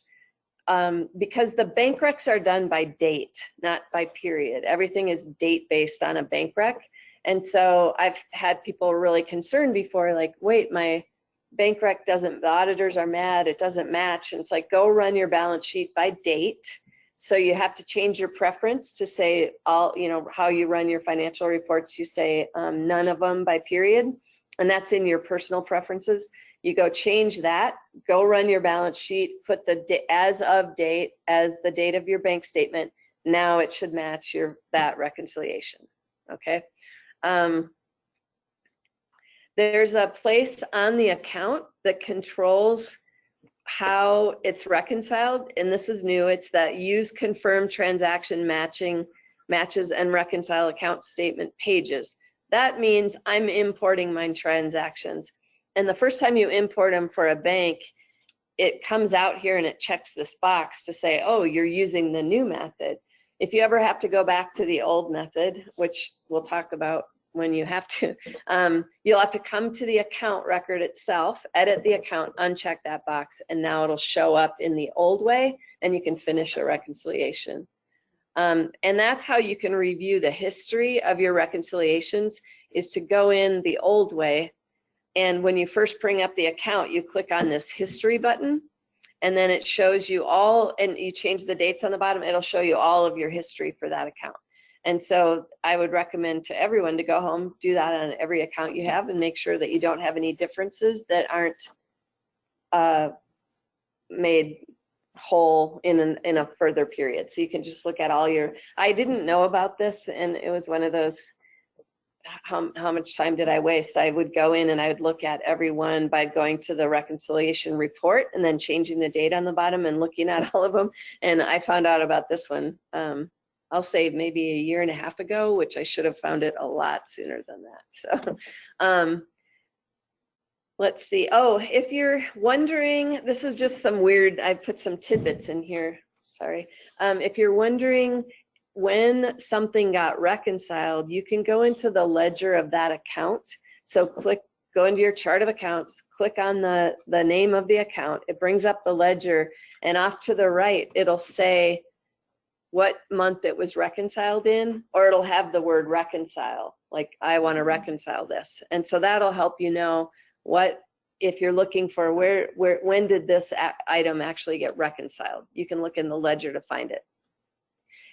because the bank recs are done by date, not by period. Everything is date based on a bank rec. And so I've had people really concerned before, like, wait, my bank rec doesn't, the auditors are mad, it doesn't match. And it's like, go run your balance sheet by date. So you have to change your preference to say all, you know, how you run your financial reports, you say none of them by period. And that's in your personal preferences. You go change that, go run your balance sheet, put the as of date as the date of your bank statement. Now it should match that reconciliation, okay? There's a place on the account that controls how it's reconciled, and this is new. It's that use confirm transaction matches and reconcile account statement pages. That means I'm importing my transactions. And the first time you import them for a bank, it comes out here and it checks this box to say, oh, you're using the new method. If you ever have to go back to the old method, which we'll talk about when you have to, you'll have to come to the account record itself, edit the account, uncheck that box, and now it'll show up in the old way and you can finish a reconciliation. And that's how you can review the history of your reconciliations, is to go in the old way. And when you first bring up the account, you click on this history button, and then it shows you all, and you change the dates on the bottom, it'll show you all of your history for that account. And so I would recommend to everyone to go home, do that on every account you have, and make sure that you don't have any differences that aren't made whole in a further period. So you can just look at all your, I didn't know about this, and it was one of those, how much time did I waste? I would go in and I would look at every one by going to the reconciliation report and then changing the date on the bottom and looking at all of them. And I found out about this one, I'll say maybe a year and a half ago, which I should have found it a lot sooner than that. So let's see. Oh, if you're wondering, this is just some weird, I put some tidbits in here, sorry. If you're wondering when something got reconciled, you can go into the ledger of that account. So go into your chart of accounts, click on the name of the account. It brings up the ledger, and off to the right, it'll say what month it was reconciled in, or it'll have the word reconcile, like I want to reconcile this. And so that'll help you know what, if you're looking for when did this item actually get reconciled. You can look in the ledger to find it.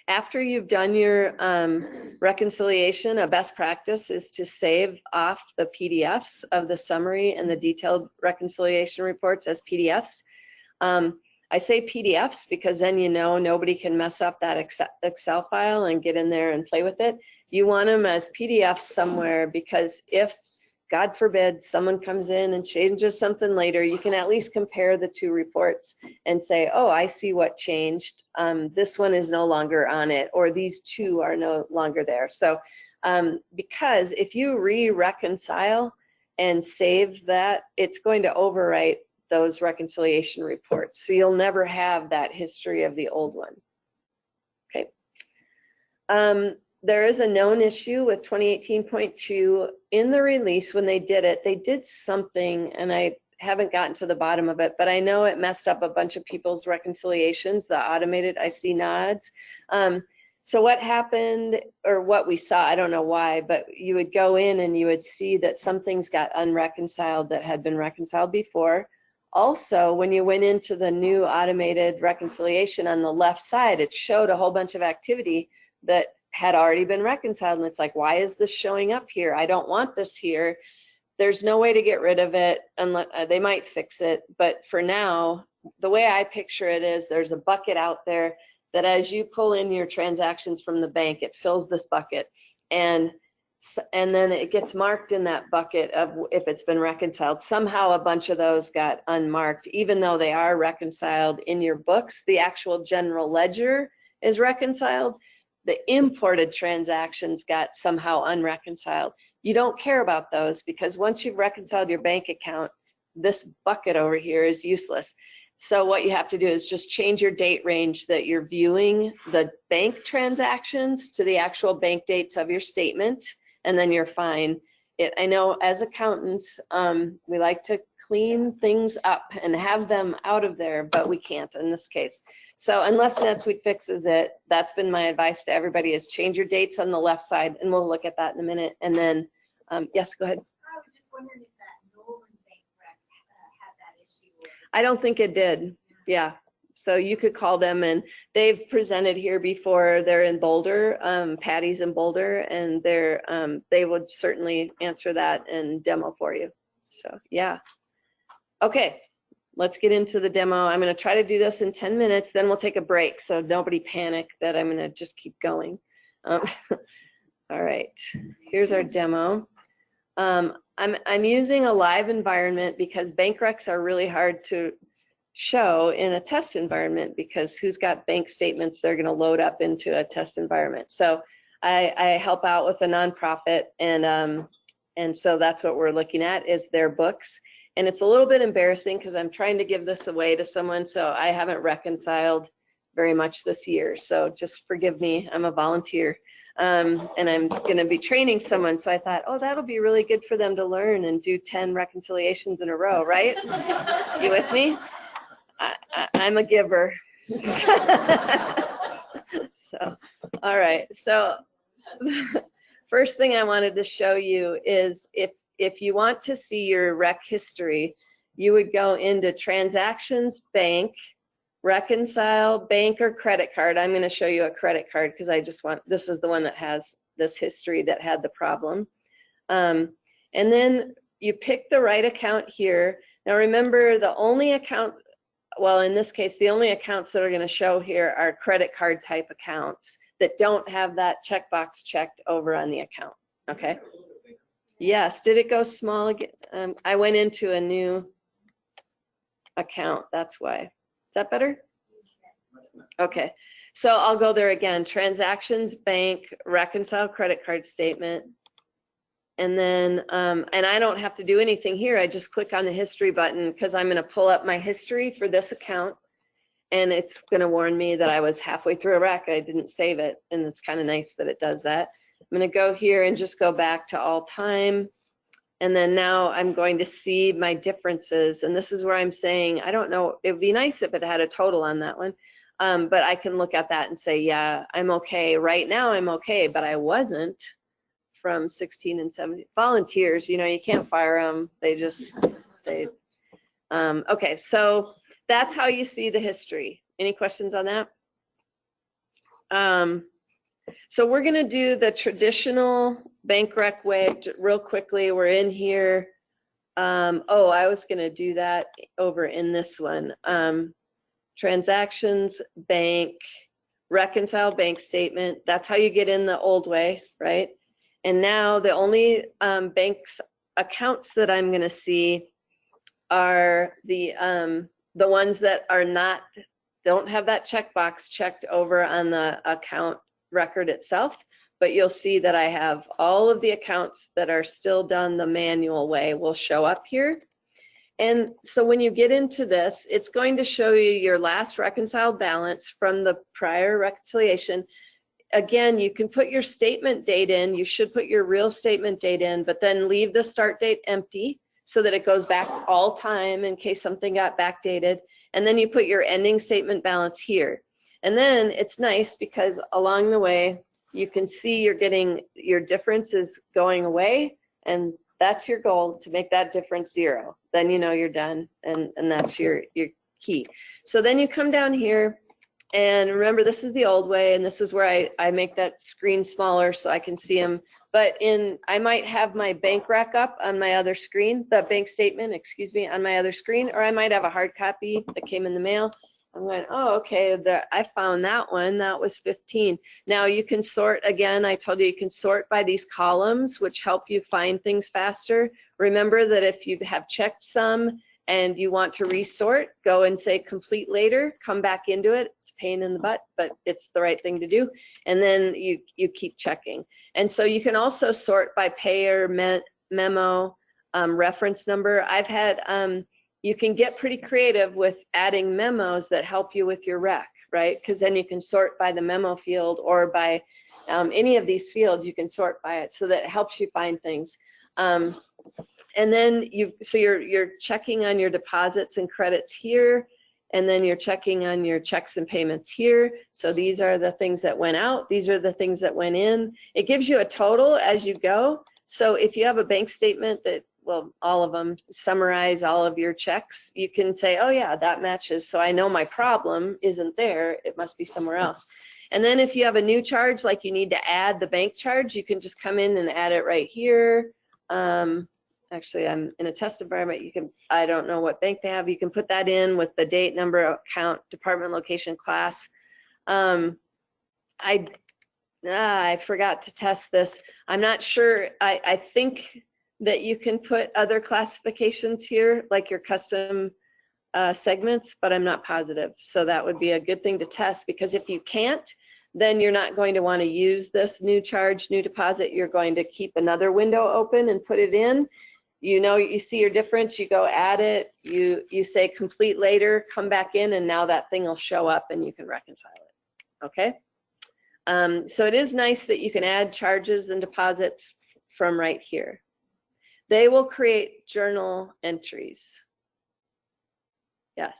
After you've done your reconciliation, a best practice is to save off the PDFs of the summary and the detailed reconciliation reports as PDFs. I say PDFs because then you know nobody can mess up that Excel file and get in there and play with it. You want them as PDFs somewhere, because if, God forbid, someone comes in and changes something later, you can at least compare the two reports and say, oh, I see what changed. This one is no longer on it, or these two are no longer there. So because if you re-reconcile and save that, it's going to overwrite those reconciliation reports. So you'll never have that history of the old one. Okay. There is a known issue with 2018.2 in the release. When they did something, and I haven't gotten to the bottom of it, but I know it messed up a bunch of people's reconciliations, the automated, I see nods. So what happened, or what we saw, I don't know why, but you would go in and you would see that some things got unreconciled that had been reconciled before. Also, when you went into the new automated reconciliation on the left side, it showed a whole bunch of activity that had already been reconciled, and it's like, why is this showing up here? I don't want this here. There's no way to get rid of it, unless they might fix it, but for now, the way I picture it is there's a bucket out there that as you pull in your transactions from the bank, it fills this bucket, and then it gets marked in that bucket of if it's been reconciled. Somehow a bunch of those got unmarked, even though they are reconciled in your books. The actual general ledger is reconciled, the imported transactions got somehow unreconciled. You don't care about those because once you've reconciled your bank account, this bucket over here is useless. So what you have to do is just change your date range that you're viewing the bank transactions to the actual bank dates of your statement, and then you're fine. I know as accountants, we like to clean things up and have them out of there, but we can't in this case. So unless NetSuite fixes it, that's been my advice to everybody is change your dates on the left side, and we'll look at that in a minute. And then, yes, go ahead. I was just wondering if that Nolan bank rec had that issue. I don't think it did. Yeah. So you could call them, and they've presented here before. They're in Boulder, Patty's in Boulder, and they would certainly answer that and demo for you. So yeah. Okay, let's get into the demo. I'm going to try to do this in 10 minutes, then we'll take a break. So nobody panic that I'm going to just keep going. All right, here's our demo. I'm using a live environment because bank recs are really hard to show in a test environment because who's got bank statements they're going to load up into a test environment. So I help out with a nonprofit, and so that's what we're looking at is their books. And it's a little bit embarrassing because I'm trying to give this away to someone, so I haven't reconciled very much this year. So just forgive me, I'm a volunteer. And I'm going to be training someone, so I thought, oh, that'll be really good for them to learn and do 10 reconciliations in a row, right? You with me? I'm a giver. So, all right. So, first thing I wanted to show you is if you want to see your rec history, you would go into Transactions, Bank, Reconcile, Bank or Credit Card. I'm going to show you a credit card because I just want, this is the one that has this history that had the problem. And then you pick the right account here. Now remember, the only account, well, in this case, the only accounts that are going to show here are credit card type accounts that don't have that checkbox checked over on the account. Okay. Yes. Did it go small again? I went into a new account. That's why. Is that better? Okay. So I'll go there again. Transactions, Bank, Reconcile credit card statement. And then, and I don't have to do anything here. I just click on the history button because I'm going to pull up my history for this account. And it's going to warn me that I was halfway through a rec. I didn't save it. And it's kind of nice that it does that. I'm going to go here and just go back to all time. And then now I'm going to see my differences. And this is where I'm saying, I don't know, it would be nice if it had a total on that one. But I can look at that and say, yeah, I'm okay. Right now I'm okay, but I wasn't from 16 and 17. Volunteers, you know, you can't fire them. Okay, so that's how you see the history. Any questions on that? So we're going to do the traditional bank rec way real quickly. We're in here. Oh, I was going to do that over in this one. Transactions, Bank, Reconcile bank statement. That's how you get in the old way, right? And now the only bank's accounts that I'm going to see are the ones that are not, don't have that checkbox checked over on the account record itself, but you'll see that I have all of the accounts that are still done the manual way will show up here. And so when you get into this, it's going to show you your last reconciled balance from the prior reconciliation. Again, you can put your statement date in. You should put your real statement date in, but then leave the start date empty so that it goes back all time in case something got backdated. And then you put your ending statement balance here. And then it's nice because along the way, you can see you're getting your difference is going away, and that's your goal, to make that difference 0. Then you know you're done, and that's your key. So then you come down here, and remember this is the old way, and this is where I make that screen smaller so I can see them. But I might have my bank rec up on my other screen, the bank statement, excuse me, on my other screen, or I might have a hard copy that came in the mail. I'm going, oh, okay, I found that one, that was 15. Now you can sort, again, I told you you can sort by these columns, which help you find things faster. Remember that if you have checked some and you want to resort, go and say complete later, come back into it. It's pain in the butt, but it's the right thing to do. And then you keep checking. And so you can also sort by payer, memo, reference number. I've had, you can get pretty creative with adding memos that help you with your rec, right? Because then you can sort by the memo field or by any of these fields, you can sort by it, so that it helps you find things. And then you're checking on your deposits and credits here, and then you're checking on your checks and payments here. So these are the things that went out. These are the things that went in. It gives you a total as you go. So if you have a bank statement that, well, all of them summarize all of your checks, you can say, oh yeah, that matches. So I know my problem isn't there. It must be somewhere else. And then if you have a new charge, like you need to add the bank charge, you can just come in and add it right here. Actually, I'm in a test environment. You can, I don't know what bank they have. You can put that in with the date, number, account, department, location, class. I forgot to test this. I'm not sure. I think that you can put other classifications here, like your custom segments, but I'm not positive. So that would be a good thing to test, because if you can't, then you're not going to want to use this new charge, new deposit. You're going to keep another window open and put it in. You know, you see your difference, you go add it, you say complete later, come back in, and now that thing will show up and you can reconcile it, okay? So it is nice that you can add charges and deposits from right here. They will create journal entries. Yes.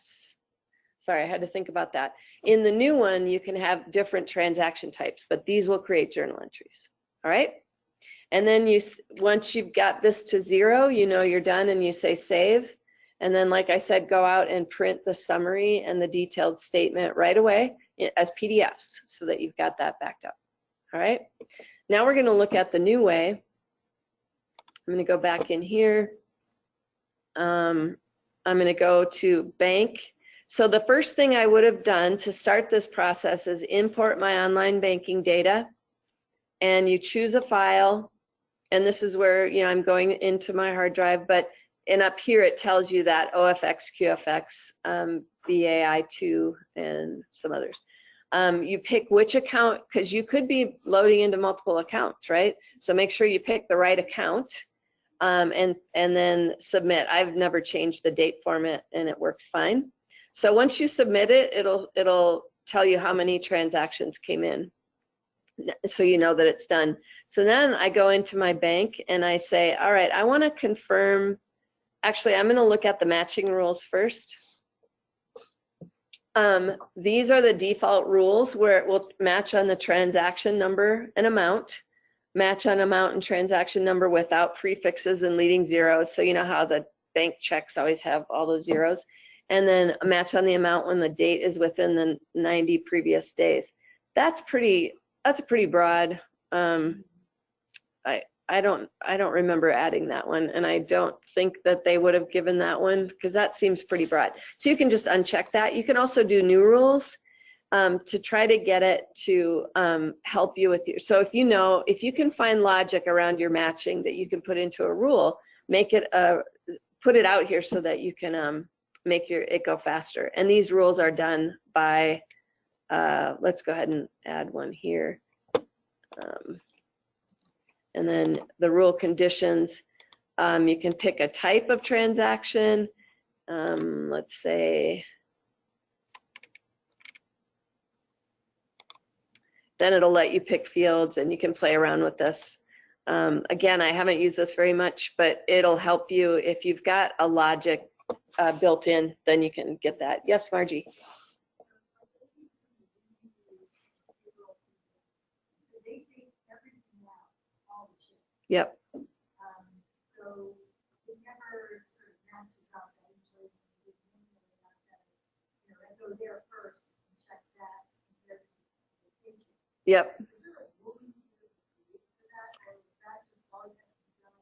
Sorry, I had to think about that. In the new one, you can have different transaction types, but these will create journal entries. All right. And then once you've got this to 0, you know you're done, and you say save. And then, like I said, go out and print the summary and the detailed statement right away as PDFs, so that you've got that backed up. All right. Now we're going to look at the new way. I'm going to go back in here. I'm going to go to bank. So the first thing I would have done to start this process is import my online banking data, and you choose a file, and this is where, you know, I'm going into my hard drive, and up here it tells you that OFX, QFX, BAI2, and some others. You pick which account, because you could be loading into multiple accounts, right? So make sure you pick the right account, and then submit. I've never changed the date format, and it works fine. So once you submit it, it'll tell you how many transactions came in, so you know that it's done. So then I go into my bank and I say, all right, I want to confirm. Actually, I'm going to look at the matching rules first. These are the default rules where it will match on the transaction number and amount, match on amount and transaction number without prefixes and leading zeros. So you know how the bank checks always have all those zeros. And then a match on the amount when the date is within the 90 previous days. That's a pretty broad. I don't remember adding that one, and I don't think that they would have given that one, because that seems pretty broad. So you can just uncheck that. You can also do new rules to try to get it to help you with your. So if you can find logic around your matching that you can put into a rule, make it put it out here so that you can make it go faster. And these rules are done by. Let's go ahead and add one here. And then the rule conditions, you can pick a type of transaction. Let's say, then it'll let you pick fields, and you can play around with this. Again, I haven't used this very much, but it'll help you if you've got a logic built in, then you can get that. Yes, Margie. Yep. So it never sort of matches up. I usually do I go there first and check that compared to the location. Yep. Is there a ruling for that, or is that just always have to be done?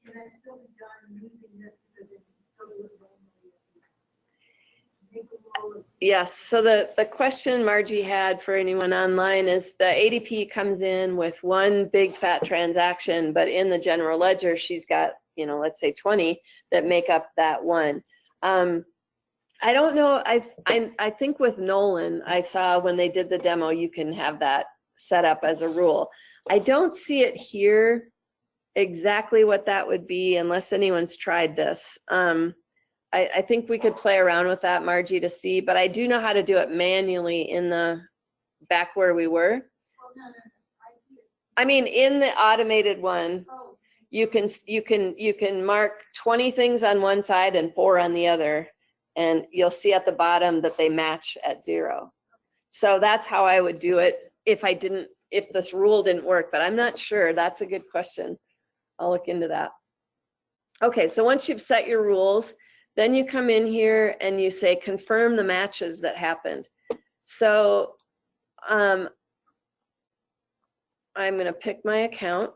Can that still be done using this, because it can still do it manually? Yes, so the question Margie had for anyone online is the ADP comes in with one big fat transaction, but in the general ledger she's got, let's say 20 that make up that one. I don't know. I think with Nolan, I saw when they did the demo, you can have that set up as a rule. I don't see it here exactly what that would be unless anyone's tried this. I think we could play around with that, Margie, to see, but I do know how to do it manually in the back where we were. Oh, no, I mean, in the automated one, Oh, you can mark 20 things on one side and 4 on the other, and you'll see at the bottom that they match at 0. So that's how I would do it if this rule didn't work, but I'm not sure. That's a good question. I'll look into that. Okay, so once you've set your rules, then you come in here and you say confirm the matches that happened. So I'm going to pick my account,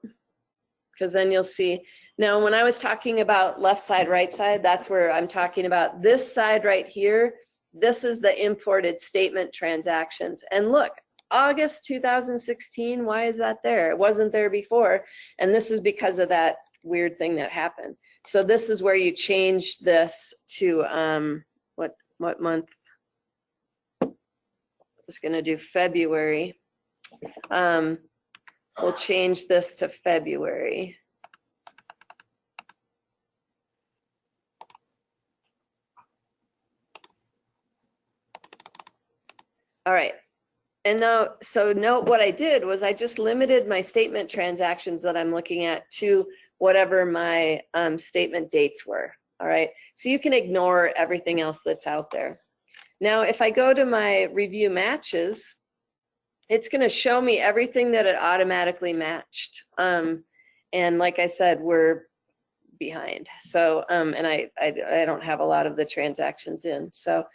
because then you'll see. Now, when I was talking about left side, right side, that's where I'm talking about this side right here. This is the imported statement transactions. And look, August 2016, why is that there? It wasn't there before. And this is because of that weird thing that happened. So this is where you change this to what month? I'm just going to do February. We'll change this to February. All right. And now, so note what I did was I just limited my statement transactions that I'm looking at to whatever my statement dates were. All right. So you can ignore everything else that's out there. Now, if I go to my review matches, it's going to show me everything that it automatically matched. And like I said, we're behind. So, and I don't have a lot of the transactions in. So,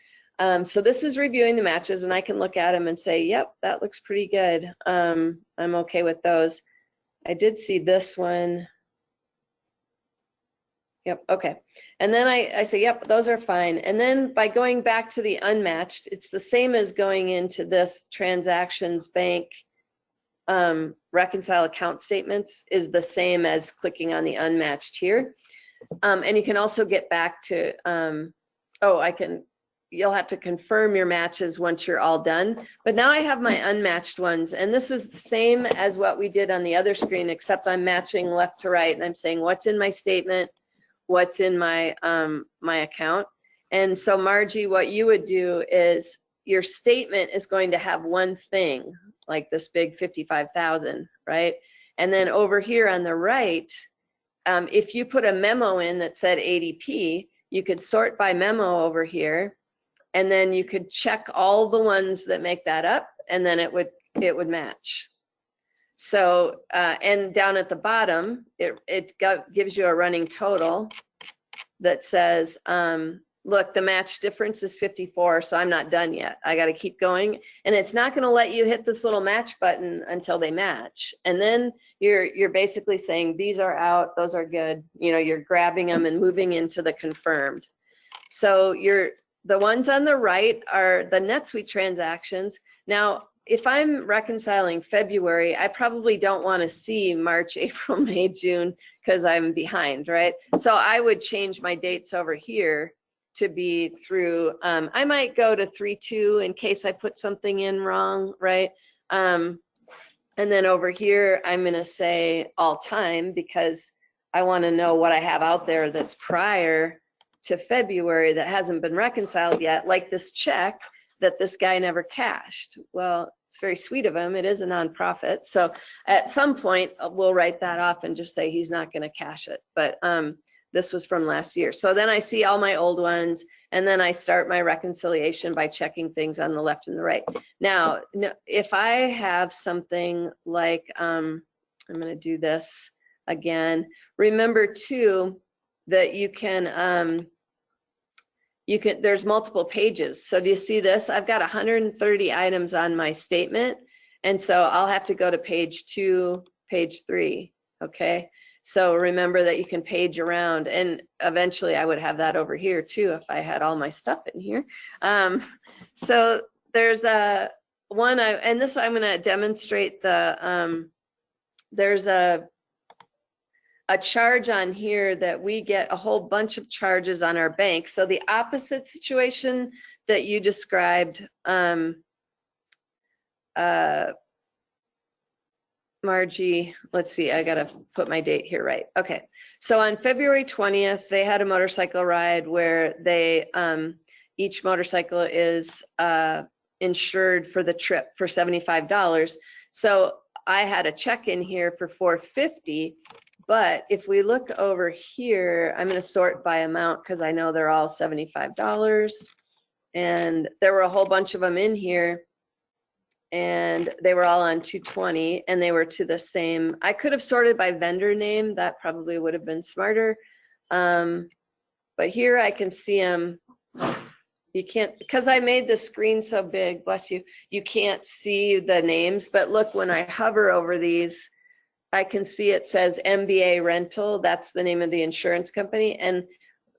so this is reviewing the matches, and I can look at them and say, yep, that looks pretty good. I'm okay with those. I did see this one. Yep, okay. And then I say, yep, those are fine. And then by going back to the unmatched, it's the same as going into this transactions bank reconcile account statements is the same as clicking on the unmatched here. And you can also get back to, you'll have to confirm your matches once you're all done. But now I have my unmatched ones, and this is the same as what we did on the other screen, except I'm matching left to right, and I'm saying what's in my statement, what's in my my account. And so Margie, what you would do is your statement is going to have one thing, like this big 55,000, right? And then over here on the right, if you put a memo in that said ADP, you could sort by memo over here, and then you could check all the ones that make that up, and then it would match. So, and down at the bottom, it gives you a running total that says, look, the match difference is 54, so I'm not done yet. I got to keep going. And it's not going to let you hit this little match button until they match. And then you're basically saying, these are out, those are good. You know, you're grabbing them and moving into the confirmed. So the ones on the right are the NetSuite transactions. Now, if I'm reconciling February, I probably don't want to see March, April, May, June, because I'm behind, right? So I would change my dates over here to be through, I might go to 3/2 in case I put something in wrong, right? And then over here, I'm going to say all time, because I want to know what I have out there that's prior to February that hasn't been reconciled yet, like this check that this guy never cashed. Well, it's very sweet of him. It is a nonprofit. So at some point, we'll write that off and just say he's not going to cash it. But this was from last year. So then I see all my old ones, and then I start my reconciliation by checking things on the left and the right. Now, if I have something like, I'm going to do this again. Remember too that you can there's multiple pages. So do you see this? I've got 130 items on my statement, and so I'll have to go to page 2, page 3, okay? So remember that you can page around, and eventually I would have that over here too if I had all my stuff in here. So there's a one, and this I'm going to demonstrate the, there's a a charge on here that we get a whole bunch of charges on our bank. So the opposite situation that you described, Margie, let's see, I gotta put my date here right. Okay, so on February 20th, they had a motorcycle ride where they, each motorcycle is insured for the trip for $75. So I had a check in here for $450, but if we look over here, I'm gonna sort by amount because I know they're all $75. And there were a whole bunch of them in here, and they were all on 220, and they were to the same. I could have sorted by vendor name. That probably would have been smarter. But here I can see them. You can't, because I made the screen so big, bless you, you can't see the names. But look, when I hover over these, I can see it says MBA Rental. That's the name of the insurance company. And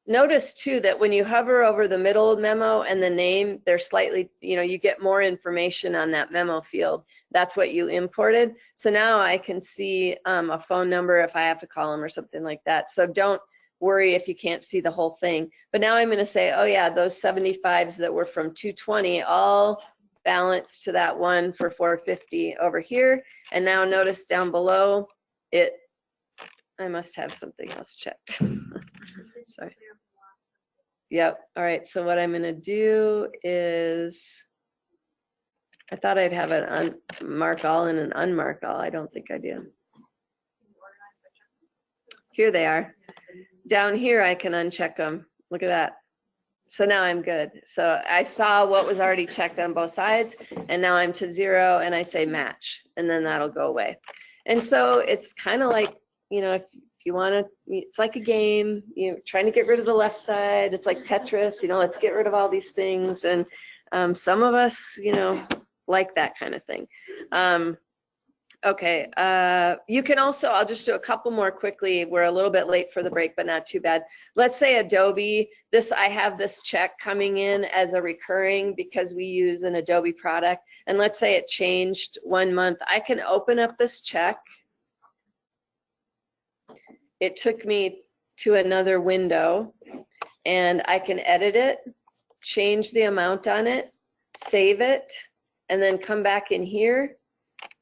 notice too that when you hover over the middle memo and the name, they're slightly, you get more information on that memo field. That's what you imported. So now I can see a phone number if I have to call them or something like that. So don't worry if you can't see the whole thing. But now I'm going to say, oh yeah, those 75s that were from 220 all balance to that one for 450 over here. And now notice down below I must have something else checked. Sorry. Yep. All right. So what I'm going to do is, I thought I'd have an mark all and an unmark all. I don't think I do. Here they are. Down here, I can uncheck them. Look at that. So now I'm good. So I saw what was already checked on both sides, and now I'm to 0, and I say match, and then that'll go away. And so it's kind of like, if you want to, it's like a game, trying to get rid of the left side. It's like Tetris, let's get rid of all these things. And some of us, like that kind of thing. Okay, you can also, I'll just do a couple more quickly. We're a little bit late for the break, but not too bad. Let's say Adobe, I have this check coming in as a recurring because we use an Adobe product. And let's say it changed 1 month. I can open up this check. It took me to another window, and I can edit it, change the amount on it, save it, and then come back in here,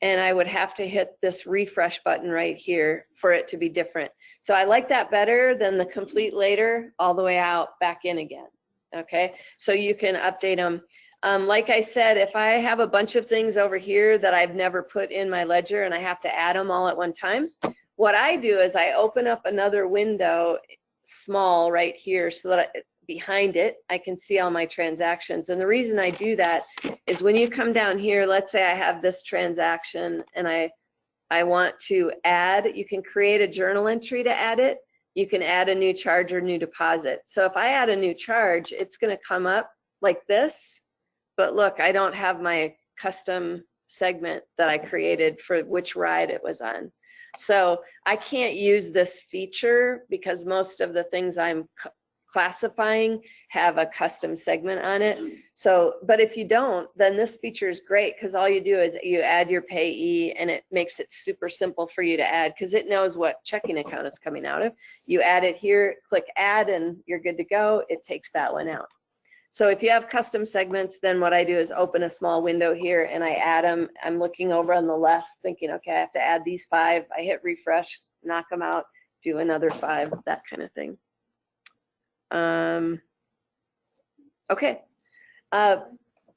and I would have to hit this refresh button right here for it to be different. So I like that better than the complete later all the way out back in again. Okay, so you can update them. Like I said, if I have a bunch of things over here that I've never put in my ledger and I have to add them all at one time, what I do is I open up another window small right here so that behind it I can see all my transactions. And the reason I do that is when you come down here, let's say I have this transaction and I want to add, you can create a journal entry to add it. You can add a new charge or new deposit. So if I add a new charge, it's going to come up like this. But look, I don't have my custom segment that I created for which ride it was on. So I can't use this feature because most of the things I'm classifying have a custom segment on it. So, but if you don't, then this feature is great because all you do is you add your payee, and it makes it super simple for you to add because it knows what checking account it's coming out of. You add it here, click add, and you're good to go. It takes that one out. So if you have custom segments, then what I do is open a small window here and I add them. I'm looking over on the left thinking, okay, I have to add these 5. I hit refresh, knock them out, do another 5, that kind of thing. Okay.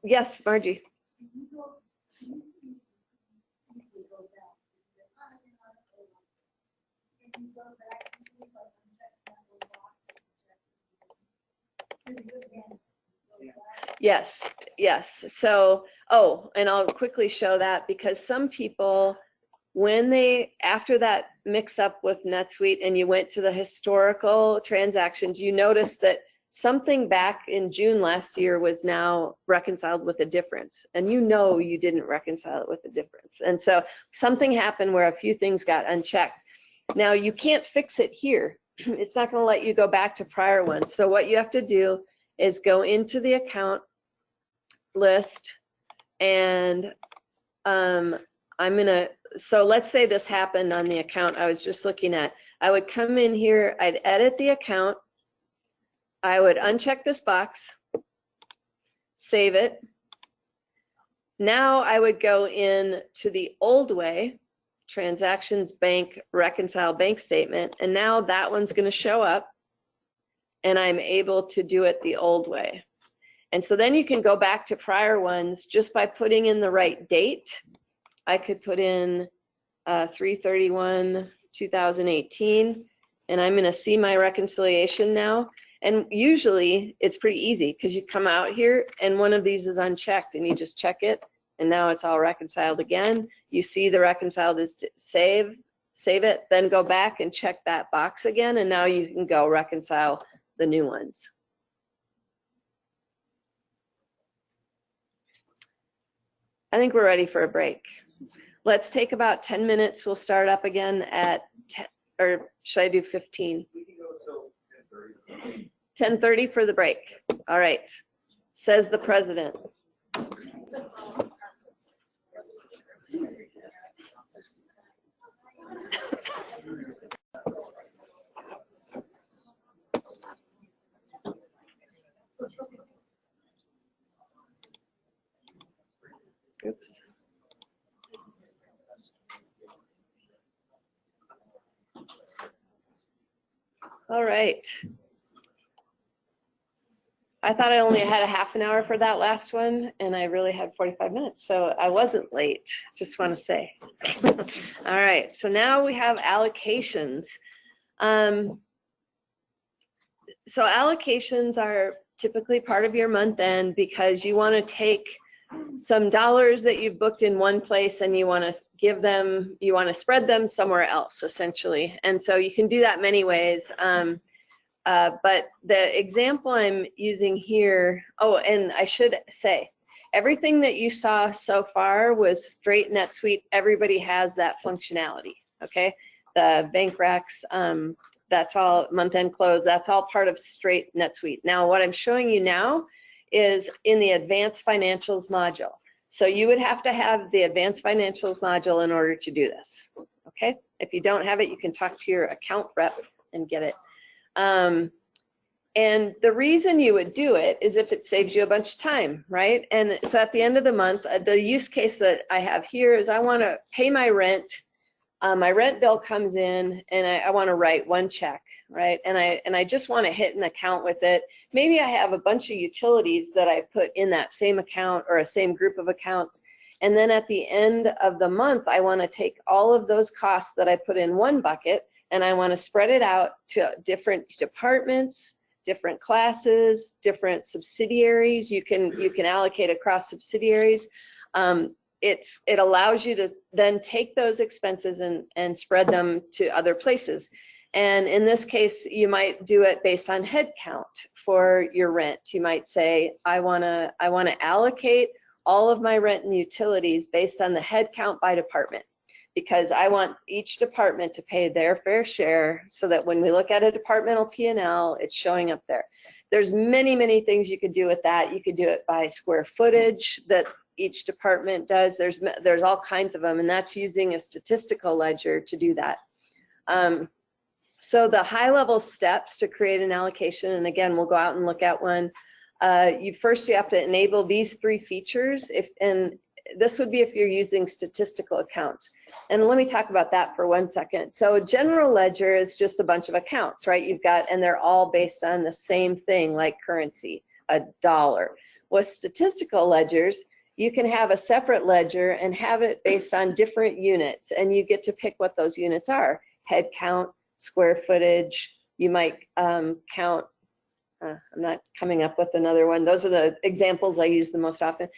Yes, Margie. Yes, yes. So, and I'll quickly show that because some people, when after that mix up with NetSuite and you went to the historical transactions, you noticed that something back in June last year was now reconciled with a difference. And you didn't reconcile it with a difference. And so something happened where a few things got unchecked. Now you can't fix it here. It's not going to let you go back to prior ones. So what you have to do is go into the account list, and so let's say this happened on the account I was just looking at. I would come in here, I'd edit the account, I would uncheck this box, save it. Now I would go in to the old way, transactions, bank, reconcile bank statement, and now that one's going to show up, and I'm able to do it the old way. And so then you can go back to prior ones just by putting in the right date. I could put in 3/31/2018, and I'm going to see my reconciliation now. And usually it's pretty easy because you come out here and one of these is unchecked and you just check it, and now it's all reconciled again. You see the reconciled is save it, then go back and check that box again, and now you can go reconcile the new ones. I think we're ready for a break. Let's take about 10 minutes. We'll start up again at 10, or should I do 15? We can go till 10:30. 10:30 for the break. All right, says the president. Oops. All right. I thought I only had a half an hour for that last one, and I really had 45 minutes, so I wasn't late, just want to say. All right, so now we have allocations. So allocations are typically part of your month end because you want to take some dollars that you've booked in one place and you want to give them, you want to spread them somewhere else, essentially. And so you can do that many ways. But the example I'm using here, oh, and I should say, everything that you saw so far was straight NetSuite. Everybody has that functionality, okay? The bank recs, that's all month-end close, that's all part of straight NetSuite. Now, what I'm showing you now is in the advanced financials module. So you would have to have the advanced financials module in order to do this, okay? If you don't have it, you can talk to your account rep and get it. And the reason you would do it is if it saves you a bunch of time, right? And so at the end of the month, the use case that I have here is I want to pay my rent. My rent bill comes in and I want to write one check, right? And I just want to hit an account with it. Maybe I have a bunch of utilities that I put in that same account or a same group of accounts. And then at the end of the month, I want to take all of those costs that I put in one bucket and I want to spread it out to different departments, different classes, different subsidiaries. You can allocate across subsidiaries. It allows you to then take those expenses and spread them to other places. And in this case, you might do it based on head count for your rent. You might say, I want to allocate all of my rent and utilities based on the head count by department, because I want each department to pay their fair share so that when we look at a departmental P&L, it's showing up there. There's many, many things you could do with that. You could do it by square footage that each department does. There's all kinds of them, and that's using a statistical ledger to do that. So the high-level steps to create an allocation, and again, we'll go out and look at one. You have to enable these three features, and this would be if you're using statistical accounts. And let me talk about that for 1 second. So a general ledger is just a bunch of accounts, right? You've got, and they're all based on the same thing, like currency, a dollar. With statistical ledgers, you can have a separate ledger and have it based on different units, and you get to pick what those units are. Head count, square footage, you might count, I'm not coming up with another one. Those are the examples I use the most often.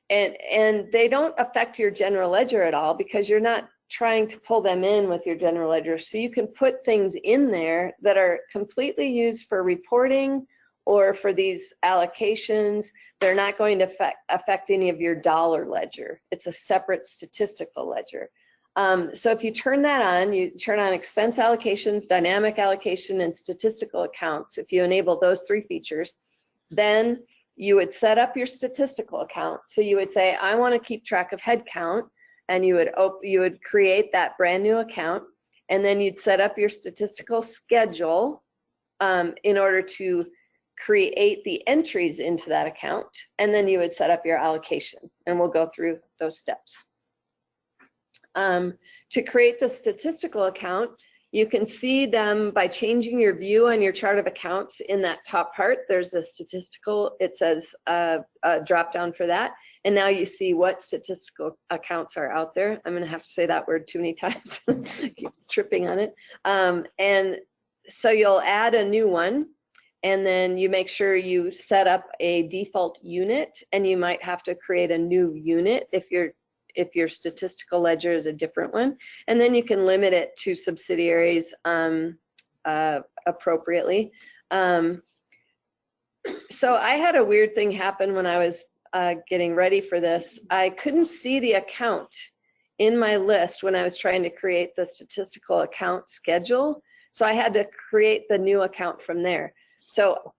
And they don't affect your general ledger at all because you're not trying to pull them in with your general ledger. So you can put things in there that are completely used for reporting or for these allocations. They're not going to affect any of your dollar ledger. It's a separate statistical ledger. So if you turn that on, you turn on expense allocations, dynamic allocation, and statistical accounts. If you enable those three features, then you would set up your statistical account. So you would say, I want to keep track of head count, and you would create that brand new account. and then you'd set up your statistical schedule in order to create the entries into that account, and then you would set up your allocation, and we'll go through those steps. To create the statistical account, you can see them by changing your view on your chart of accounts. In that top part, there's a statistical, it says a drop down for that. And now you see what statistical accounts are out there. I'm gonna have to say that word too many times, keeps tripping on it. And so you'll add a new one, and then you make sure you set up a default unit, and you might have to create a new unit if your statistical ledger is a different one, and then you can limit it to subsidiaries appropriately. So I had a weird thing happen when I was getting ready for this. I couldn't see the account in my list when I was trying to create the statistical account schedule, so I had to create the new account from there. So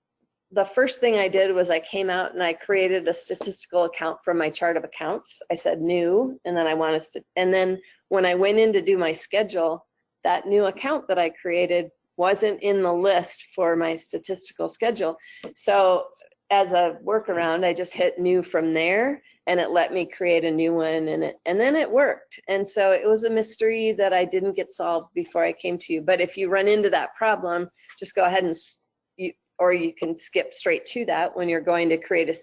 the first thing I did was I came out and I created a statistical account from my chart of accounts. I said new, and then I want us to, and then when I went in to do my schedule, that new account that I created wasn't in the list for my statistical schedule. So as a workaround, I just hit new from there, and it let me create a new one, and then it worked. And so it was a mystery that I didn't get solved before I came to you. But if you run into that problem, just go ahead and or you can skip straight to that when you're going to create a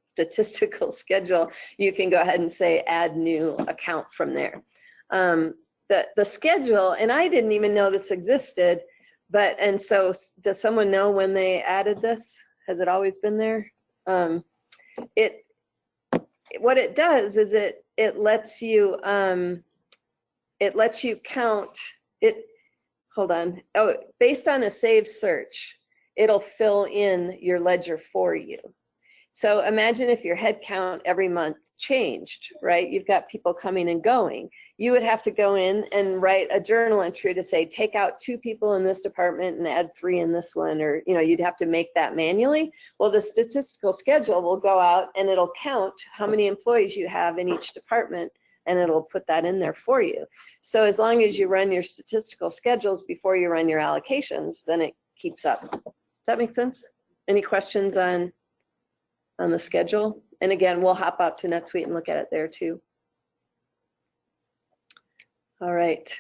statistical schedule. You can go ahead and say add new account from there. The schedule, and I didn't even know this existed, and so does someone know when they added this? Has it always been there? What it does is it lets you count it. Hold on. Oh, based on a saved search, it'll fill in your ledger for you. So imagine if your head count every month changed, right? You've got people coming and going. You would have to go in and write a journal entry to say, take out 2 people in this department and add 3 in this one, or you'd have to make that manually. Well, the statistical schedule will go out and it'll count how many employees you have in each department, and it'll put that in there for you. So as long as you run your statistical schedules before you run your allocations, then it keeps up. Does that make sense? Any questions on the schedule? And again, we'll hop out to NetSuite and look at it there too. All right.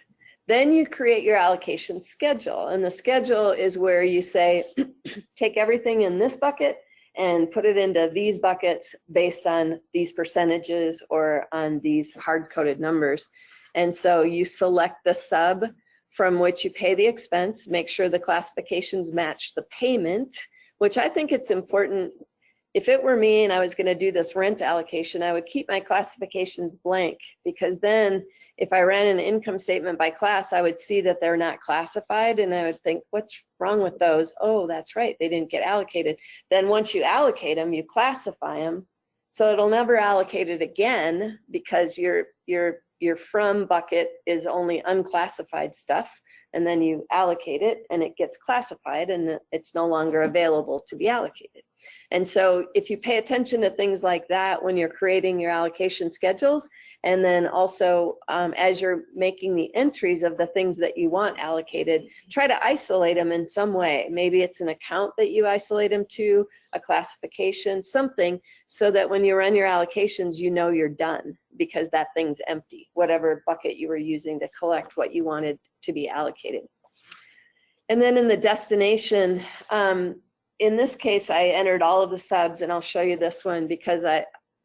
Then you create your allocation schedule, and the schedule is where you say, take everything in this bucket and put it into these buckets based on these percentages or on these hard-coded numbers. And so you select the sub from which you pay the expense, make sure the classifications match the payment, which I think it's important. If it were me and I was going to do this rent allocation, I would keep my classifications blank, because then if I ran an income statement by class, I would see that they're not classified, and I would think, what's wrong with those? Oh, that's right, they didn't get allocated. Then once you allocate them, you classify them, so it'll never allocate it again, because your from bucket is only unclassified stuff, and then you allocate it and it gets classified and it's no longer available to be allocated. And so if you pay attention to things like that when you're creating your allocation schedules, and then also as you're making the entries of the things that you want allocated, try to isolate them in some way. Maybe it's an account that you isolate them to, a classification, something, so that when you run your allocations, you know you're done, because that thing's empty, whatever bucket you were using to collect what you wanted to be allocated. And then in the destination, in this case, I entered all of the subs, and I'll show you this one because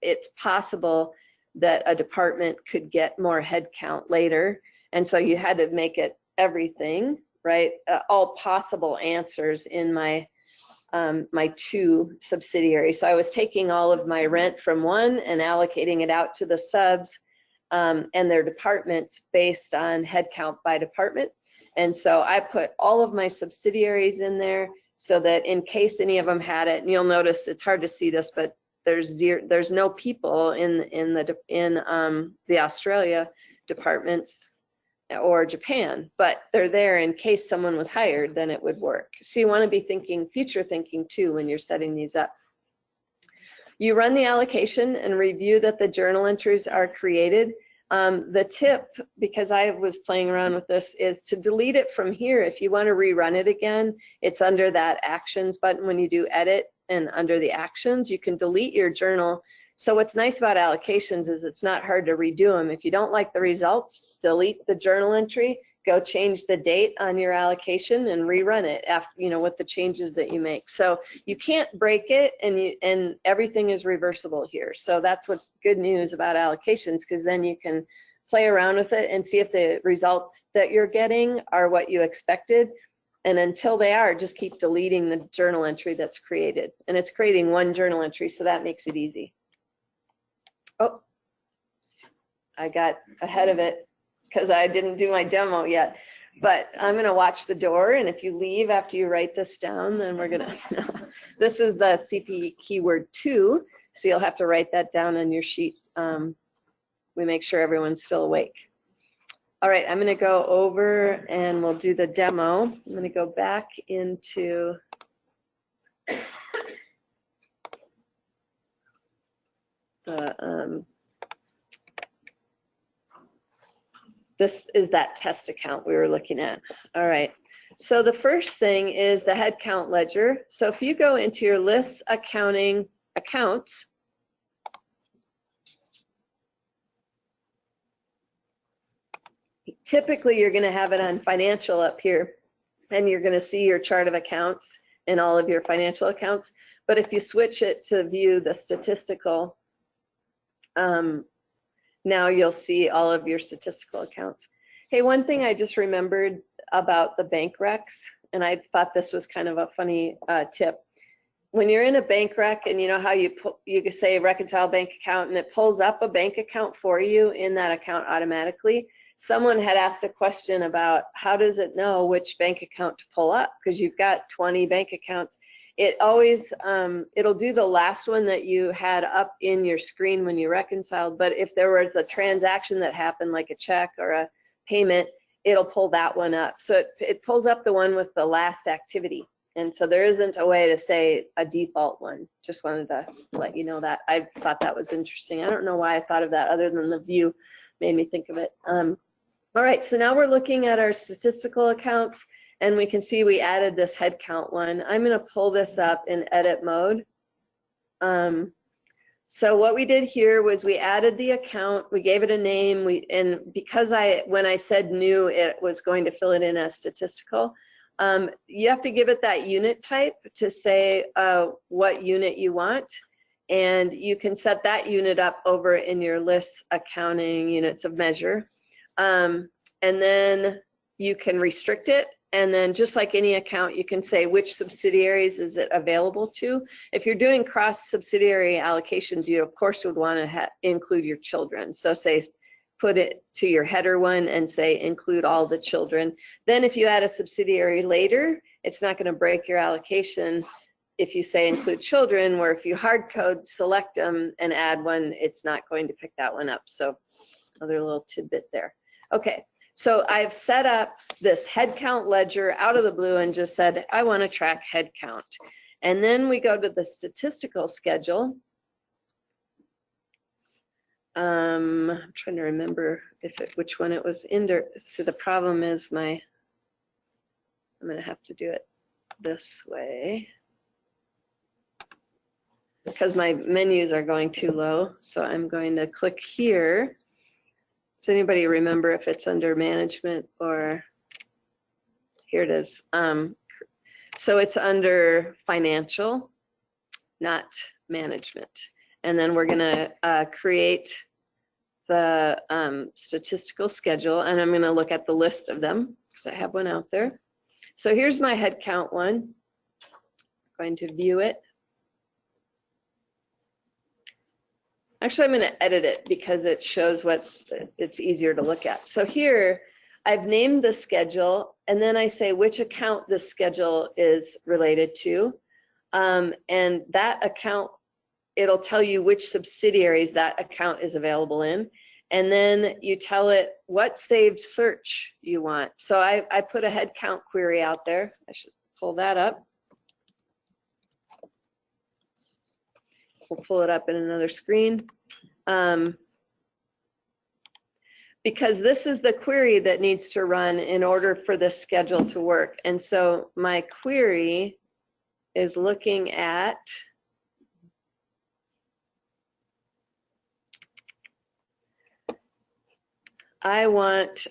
it's possible that a department could get more head count later. And so you had to make it everything, right? All possible answers in my 2 subsidiaries. So I was taking all of my rent from one and allocating it out to the subs and their departments based on head count by department. And so I put all of my subsidiaries in there, so that in case any of them had it, and you'll notice it's hard to see this, but there's no people in the Australia departments or Japan, but they're there in case someone was hired, then it would work. So you want to be future thinking too when you're setting these up. You run the allocation and review that the journal entries are created. The tip, because I was playing around with this, is to delete it from here. If you want to rerun it again, it's under that actions button when you do edit, and under the actions, you can delete your journal. So what's nice about allocations is it's not hard to redo them. If you don't like the results, delete the journal entry, go change the date on your allocation and rerun it after, you know, with the changes that you make. So you can't break it, and everything is reversible here. So that's what's good news about allocations, because then you can play around with it and see if the results that you're getting are what you expected. And until they are, just keep deleting the journal entry that's created. And it's creating one journal entry, so that makes it easy. Oh, I got ahead of it because I didn't do my demo yet. But I'm going to watch the door, and if you leave after you write this down, then we're going to, this is the CP keyword 2, so you'll have to write that down on your sheet. We make sure everyone's still awake. All right, I'm going to go over and we'll do the demo. I'm going to go back into the, this is that test account we were looking at. All right, so the first thing is the headcount ledger. So if you go into your lists accounting accounts, typically you're going to have it on financial up here, and you're going to see your chart of accounts and all of your financial accounts. But if you switch it to view the statistical, now you'll see all of your statistical accounts. Hey, one thing I just remembered about the bank recs, and I thought this was kind of a funny tip. When you're in a bank rec, and you know how you can say reconcile bank account, and it pulls up a bank account for you in that account automatically. Someone had asked a question about how does it know which bank account to pull up, because you've got 20 bank accounts. It always, it'll do the last one that you had up in your screen when you reconciled, but if there was a transaction that happened, like a check or a payment, it'll pull that one up. So it pulls up the one with the last activity. And so there isn't a way to say a default one. Just wanted to let you know that. I thought that was interesting. I don't know why I thought of that other than the view made me think of it. All right, so now we're looking at our statistical accounts, and we can see we added this head count one. I'm going to pull this up in edit mode. So what we did here was we added the account, we gave it a name, and because when I said new, it was going to fill it in as statistical. You have to give it that unit type to say what unit you want, and you can set that unit up over in your lists accounting units of measure. And then you can restrict it, and then just like any account, you can say which subsidiaries is it available to. If you're doing cross subsidiary allocations, you of course would want to include your children. So say put it to your header one and say include all the children. Then if you add a subsidiary later, it's not going to break your allocation if you say include children, where if you hard code select them and add one, it's not going to pick that one up. So another little tidbit there. Okay, so I've set up this head count ledger out of the blue and just said I want to track head count. And then we go to the statistical schedule. I'm trying to remember which one it was under. So the problem is I'm going to have to do it this way because my menus are going too low. So I'm going to click here. Does anybody remember if it's under management or here it is? So it's under financial, not management. And then we're going to create the statistical schedule, and I'm going to look at the list of them because I have one out there. So here's my head count one. I'm going to view it. Actually, I'm going to edit it because it shows what it's easier to look at. So here, I've named the schedule, and then I say which account this schedule is related to. And that account, it'll tell you which subsidiaries that account is available in. And then you tell it what saved search you want. So I put a head count query out there. I should pull that up. We'll pull it up in another screen. because this is the query that needs to run in order for this schedule to work. And so my query is looking at I want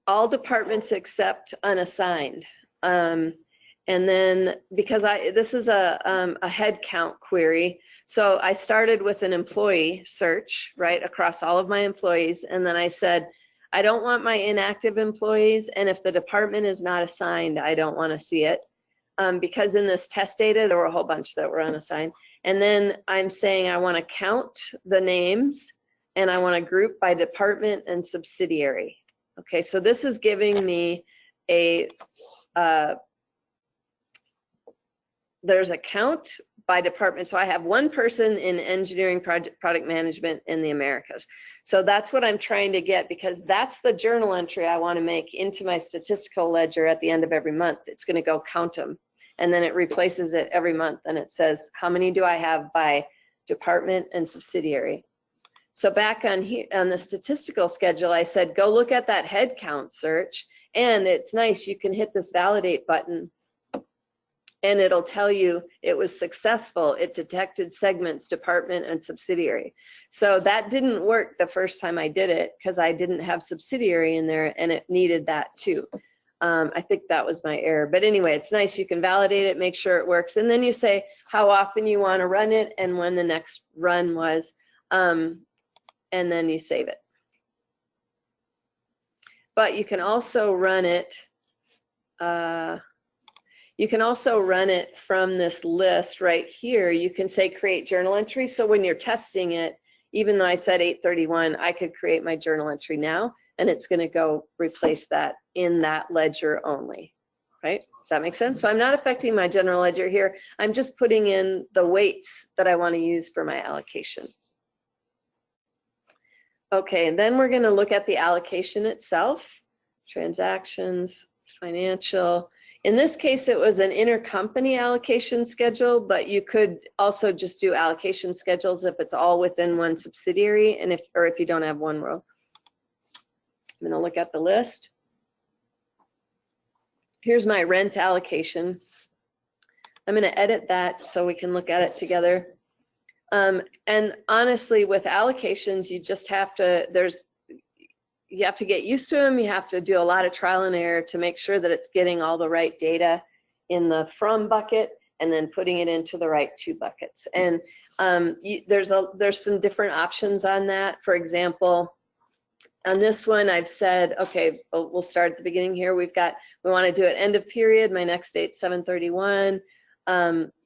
all departments except unassigned. And then because this is a head count query, so I started with an employee search, right, across all of my employees. And then I said, I don't want my inactive employees. And if the department is not assigned, I don't want to see it. Because in this test data, there were a whole bunch that were unassigned. And then I'm saying I want to count the names and I want to group by department and subsidiary. Okay, so this is giving me a, there's a count by department. So I have one person in engineering, product management in the Americas. So that's what I'm trying to get, because that's the journal entry I want to make into my statistical ledger at the end of every month. It's going to go count them. And then it replaces it every month. And it says, how many do I have by department and subsidiary? So back on here on the statistical schedule, I said, go look at that head count search. And it's nice, you can hit this validate button and it'll tell you it was successful. It detected segments, department, and subsidiary. So that didn't work the first time I did it because I didn't have subsidiary in there and it needed that too. I think that was my error. But anyway, it's nice. You can validate it, make sure it works. And then you say how often you want to run it and when the next run was. And then you save it. But you can also run it. You can also run it from this list right here. You can say create journal entry. So when you're testing it, even though I said 831, I could create my journal entry now, and it's going to go replace that in that ledger only. Right? Does that make sense? So I'm not affecting my general ledger here. I'm just putting in the weights that I want to use for my allocation. Okay, and then we're going to look at the allocation itself, transactions, financial. In this case, it was an intercompany allocation schedule, but you could also just do allocation schedules if it's all within one subsidiary, and if you don't have one row. I'm going to look at the list. Here's my rent allocation. I'm going to edit that so we can look at it together. And honestly, with allocations, you just have to, you have to get used to them. You have to do a lot of trial and error to make sure that it's getting all the right data in the from bucket and then putting it into the right two buckets. And there's some different options on that. For example, on this one, I've said, okay, we'll start at the beginning here. We want to do it end of period. My next date's 7/31.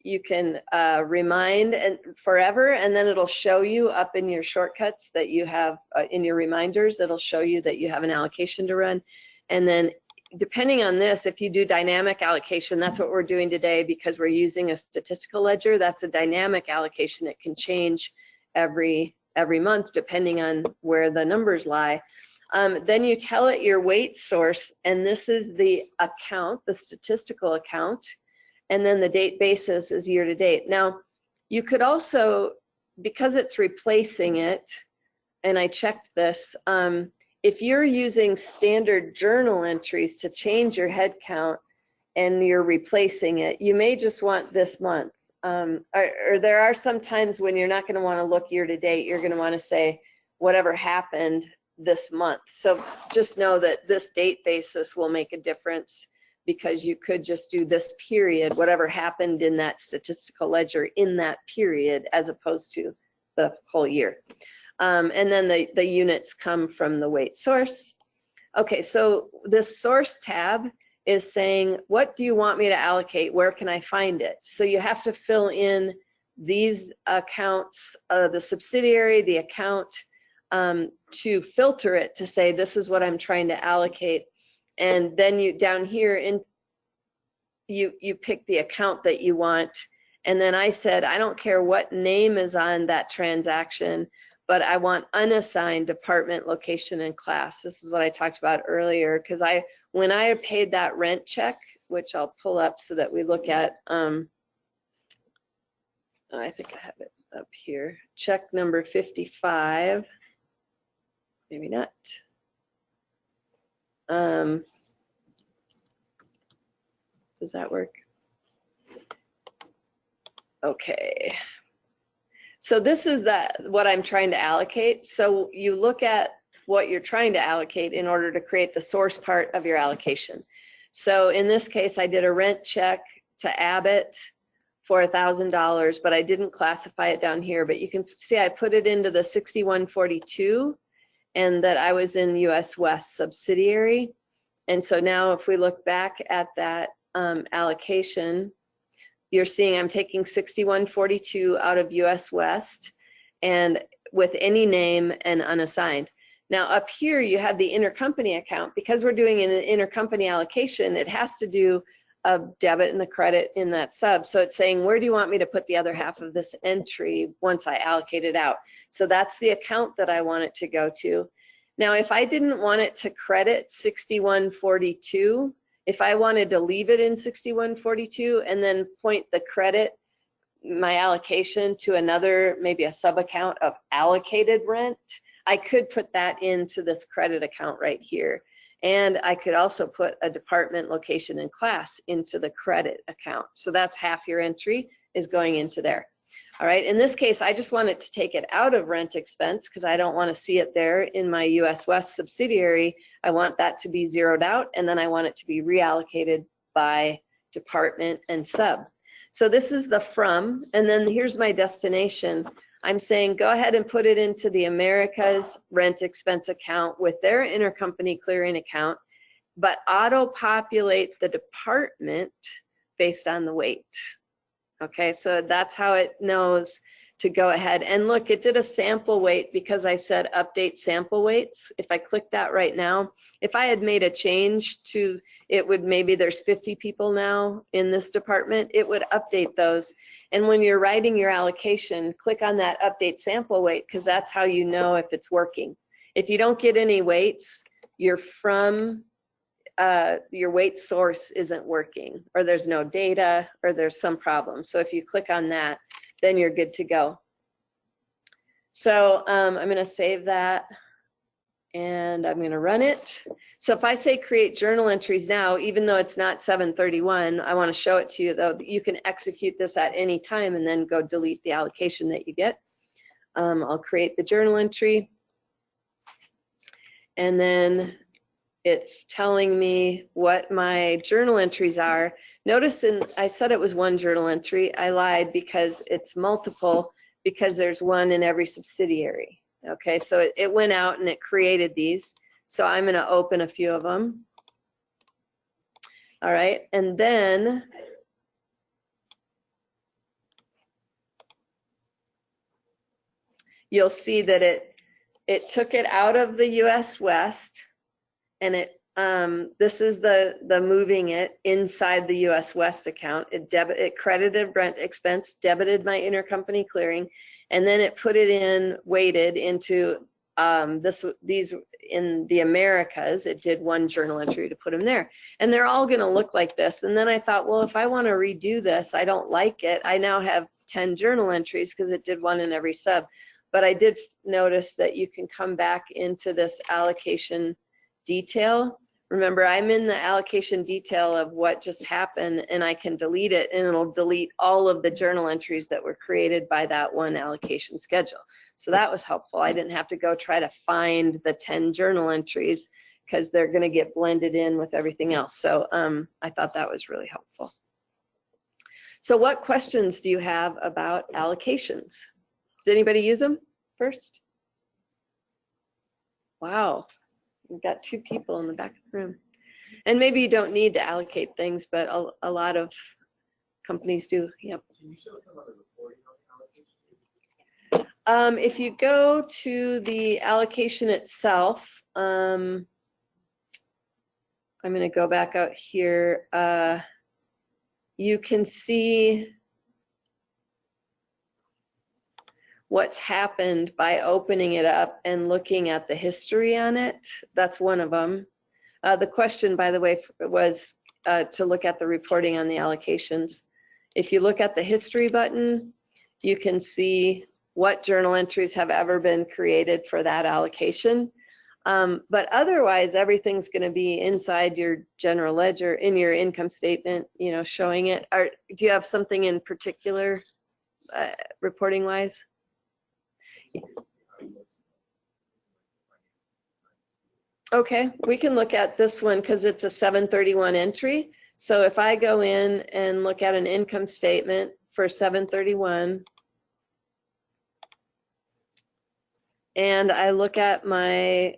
You can remind and forever, and then it'll show you up in your shortcuts that you have in your reminders. It'll show you that you have an allocation to run. And then depending on this, if you do dynamic allocation, that's what we're doing today because we're using a statistical ledger. That's a dynamic allocation. It can change every month depending on where the numbers lie. Then you tell it your weight source, and this is the account, the statistical account. And then the date basis is year to date. Now, you could also, because it's replacing it, and I checked this, if you're using standard journal entries to change your head count and you're replacing it, you may just want this month. Or there are some times when you're not going to want to look year to date. You're going to want to say whatever happened this month. So just know that this date basis will make a difference, because you could just do this period, whatever happened in that statistical ledger in that period, as opposed to the whole year. And then the units come from the weight source. Okay, so this source tab is saying, what do you want me to allocate? Where can I find it? So you have to fill in these accounts, the subsidiary, the account, to filter it to say, this is what I'm trying to allocate. And then you down here you pick the account that you want. And then I said, I don't care what name is on that transaction, but I want unassigned department, location, and class. This is what I talked about earlier, because when I paid that rent check, which I'll pull up so that we look at, I think I have it up here, check number 55. maybe not. Does that work? Okay. So this is what I'm trying to allocate. So you look at what you're trying to allocate in order to create the source part of your allocation. So in this case, I did a rent check to Abbott for $1,000, but I didn't classify it down here. But you can see I put it into the 6142 and that I was in US West subsidiary. And so now if we look back at that allocation, you're seeing I'm taking 6142 out of US West and with any name and unassigned. Now up here you have the intercompany account. Because we're doing an intercompany allocation, it has to do a debit and a credit in that sub. So it's saying, where do you want me to put the other half of this entry once I allocate it out? So that's the account that I want it to go to. Now if I didn't want it to credit 6142, if I wanted to leave it in 6142 and then point the credit, my allocation, to another, maybe a sub account of allocated rent, I could put that into this credit account right here. And I could also put a department, location, and class into the credit account. So that's half your entry is going into there. All right, in this case, I just wanted to take it out of rent expense because I don't want to see it there in my US West subsidiary. I want that to be zeroed out, and then I want it to be reallocated by department and sub. So this is the from, and then here's my destination. I'm saying go ahead and put it into the Americas rent expense account with their intercompany clearing account, but auto-populate the department based on the weight. Okay, so that's how it knows to go ahead. And look, it did a sample weight because I said update sample weights. If I click that right now, if I had made a change to, it would, maybe there's 50 people now in this department, it would update those. And when you're writing your allocation, click on that update sample weight because that's how you know if it's working. If you don't get any weights, you're from your weight source isn't working, or there's no data, or there's some problem. So if you click on that, then you're good to go. So I'm going to save that and I'm going to run it. So if I say create journal entries now, even though it's not 7/31, I want to show it to you though. You can execute this at any time and then go delete the allocation that you get. I'll create the journal entry, and then it's telling me what my journal entries are. Notice I said it was one journal entry. I lied because it's multiple because there's one in every subsidiary. Okay, so it went out and it created these. So I'm going to open a few of them. All right, and then you'll see that it took it out of the US West. And this is the moving it inside the US West account. It credited rent expense, debited my intercompany clearing, and then it put it in, weighted into these in the Americas. It did one journal entry to put them there. And they're all going to look like this. And then I thought, well, if I want to redo this, I don't like it. I now have 10 journal entries because it did one in every sub. But I did notice that you can come back into this allocation detail. Remember, I'm in the allocation detail of what just happened, and I can delete it, and it'll delete all of the journal entries that were created by that one allocation schedule. So that was helpful. I didn't have to go try to find the 10 journal entries because they're going to get blended in with everything else. So I thought that was really helpful. So what questions do you have about allocations? Does anybody use them first? Wow. We've got 2 people in the back of the room. And maybe you don't need to allocate things, but a lot of companies do. Yep. Can you show some of the reporting on the allocation? If you go to the allocation itself, I'm going to go back out here. You can see what's happened by opening it up and looking at the history on it. That's one of them. The question, by the way, was to look at the reporting on the allocations. If you look at the history button, you can see what journal entries have ever been created for that allocation. But otherwise, everything's going to be inside your general ledger, in your income statement, you know, showing it. Do you have something in particular, reporting wise? Okay, we can look at this one because it's a 731 entry. So if I go in and look at an income statement for 731, and I look at my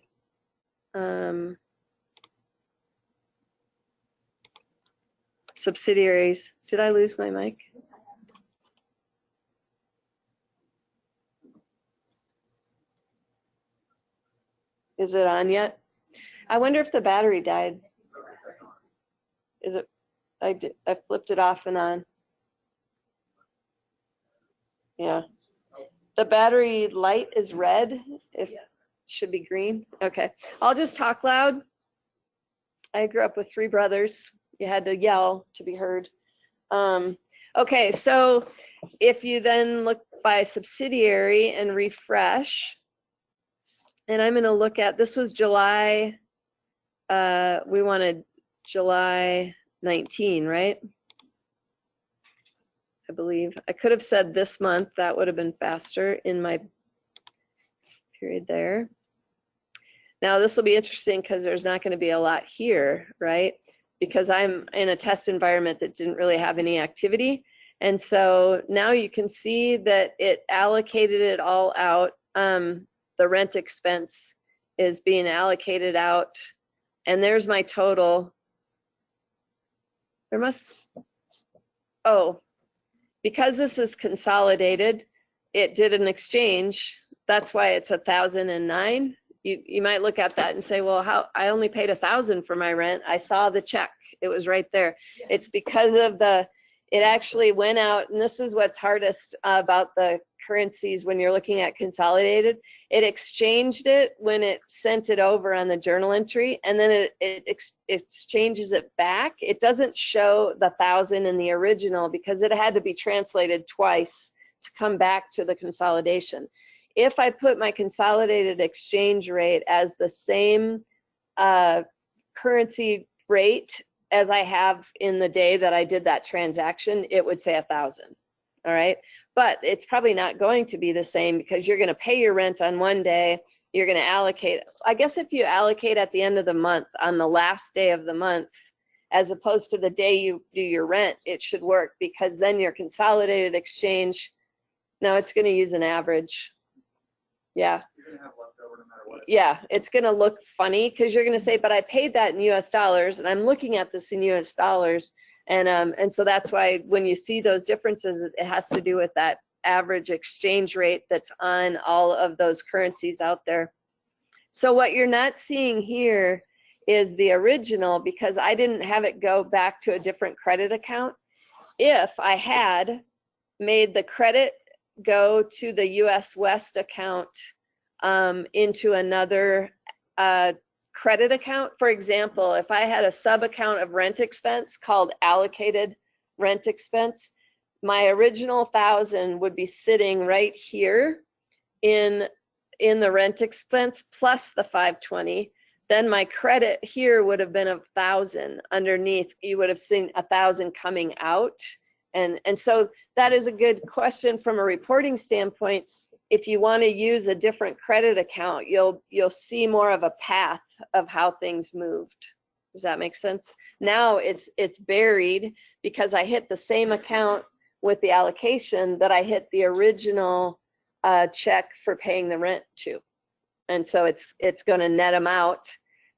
subsidiaries. Did I lose my mic? Is it on yet? I wonder if the battery died. Is it? I flipped it off and on. Yeah. The battery light is red. It should be green. Okay. I'll just talk loud. I grew up with 3 brothers. You had to yell to be heard. Okay, so if you then look by subsidiary and refresh, and I'm going to look at, this was July, we wanted July 19, right? I believe. I could have said this month, that would have been faster in my period there. Now this will be interesting because there's not going to be a lot here, right? Because I'm in a test environment that didn't really have any activity. And so now you can see that it allocated it all out. The rent expense is being allocated out. And there's my total. There must, oh, because this is consolidated, it did an exchange. That's why it's 1,009. You might look at that and say, well, how I only paid 1,000 for my rent. I saw the check. It was right there. It's because of it actually went out, and this is what's hardest about the currencies when you're looking at consolidated. It exchanged it when it sent it over on the journal entry, and then it exchanges it back. It doesn't show the 1,000 in the original because it had to be translated twice to come back to the consolidation. If I put my consolidated exchange rate as the same currency rate as I have in the day that I did that transaction, it would say 1,000. All right, but it's probably not going to be the same because you're going to pay your rent on one day. You're going to allocate. I guess if you allocate at the end of the month, on the last day of the month, as opposed to the day you do your rent, it should work because then your consolidated exchange. Now it's going to use an average. Yeah. You're gonna have leftover no matter what. Yeah, it's going to look funny because you're going to say, but I paid that in US dollars and I'm looking at this in US dollars. And so that's why when you see those differences, it has to do with that average exchange rate that's on all of those currencies out there. So what you're not seeing here is the original because I didn't have it go back to a different credit account. If I had made the credit go to the US West account into another credit account. For example, if I had a sub account of rent expense called allocated rent expense, my original 1,000 would be sitting right here in the rent expense plus the 520. Then my credit here would have been 1,000 underneath. You would have seen 1,000 coming out. And so that is a good question from a reporting standpoint. If you want to use a different credit account, you'll see more of a path of how things moved. Does that make sense? Now it's buried because I hit the same account with the allocation that I hit the original check for paying the rent to. And so it's going to net them out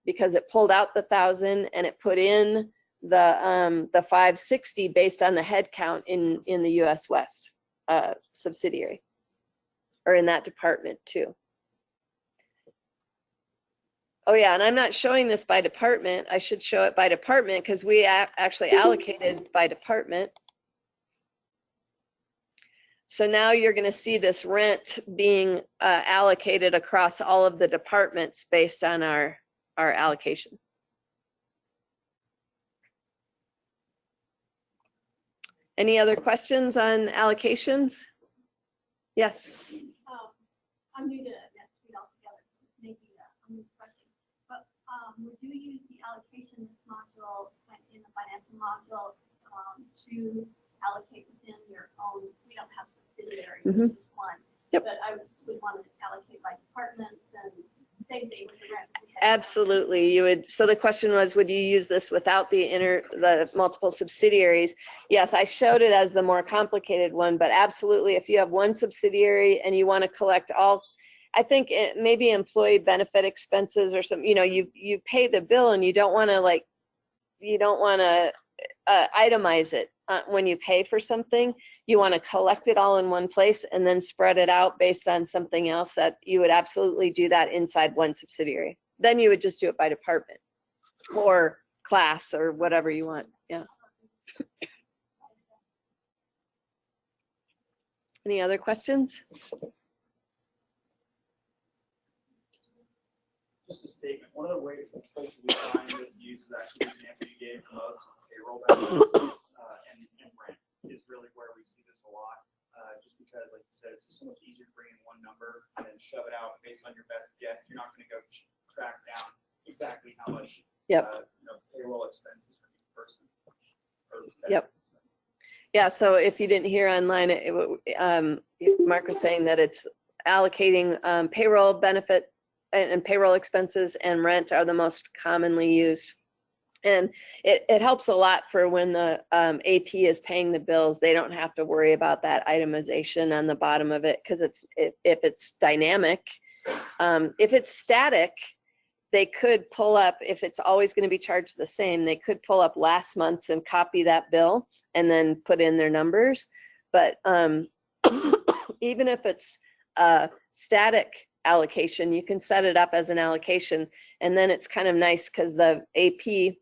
because it pulled out the 1,000 and it put in the 560 based on the head count in the US West subsidiary, or in that department too. Oh yeah, and I'm not showing this by department. I should show it by department because we actually allocated by department. So now you're going to see this rent being allocated across all of the departments based on our allocation. Any other questions on allocations? Yes. I'm new to NetSuite altogether. Maybe I'm new question. we do use the allocations module in the financial module to allocate within your own. We don't have subsidiaries, just one. Yep. But I would want to allocate by departments and same thing with the rent. Absolutely, you would. So the question was, would you use this without the multiple subsidiaries? Yes, I showed it as the more complicated one, but absolutely, if you have one subsidiary and you want to collect all, I think maybe employee benefit expenses or some, you pay the bill and you don't want to itemize it when you pay for something. You want to collect it all in one place and then spread it out based on something else. That you would absolutely do that inside one subsidiary. Then you would just do it by department or class or whatever you want. Yeah. Any other questions? Just a statement. One of the ways places we find this use is actually the example you gave for most payroll benefits and rent is really where we see this a lot. Just because, like you said, it's just so much easier to bring in one number and then shove it out based on your best guess. You're not going to go track down exactly how much payroll expenses for each person. Yep. Yeah, so if you didn't hear online, Mark was saying that it's allocating payroll benefit and payroll expenses and rent are the most commonly used. And it helps a lot for when the AP is paying the bills. They don't have to worry about that itemization on the bottom of it, because if it's dynamic. If it's static, they could pull up, if it's always going to be charged the same, they could pull up last month's and copy that bill and then put in their numbers. But even if it's a static allocation, you can set it up as an allocation, and then it's kind of nice because the AP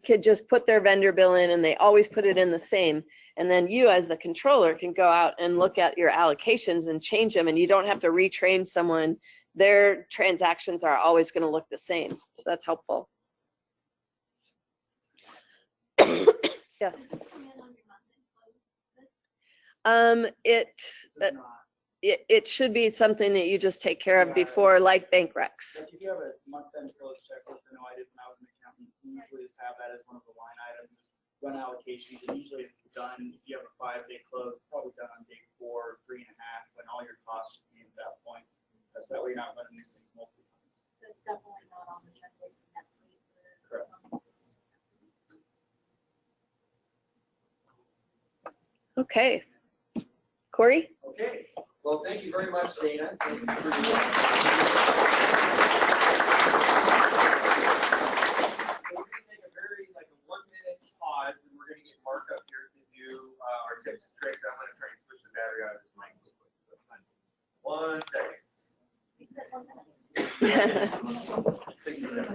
could just put their vendor bill in and they always put it in the same. And then you as the controller can go out and look at your allocations and change them, and you don't have to retrain someone. Their transactions are always going to look the same. So that's helpful. Yes. It should be something that you just take care of before, like bank recs. Like if you have a month-end close checklist, I know I did when I was an accountant, we usually just have that as one of the line items. Run allocations, and usually it's done, if you have a 5-day close, it's probably done on day 4, 3.5, when all your costs should be at that point. So that way you're not running these things multiple times. So it's definitely not on the checklist in NetSuite. Correct. Okay. Corey? Okay. Well, thank you very much, Dana. Thank you for your take a very, like a 1-minute pause, and we're going to get Mark up here to do our tips and tricks. I'm going to try and switch the battery out of this mic. 1 second. You said 1 minute. 60 seconds.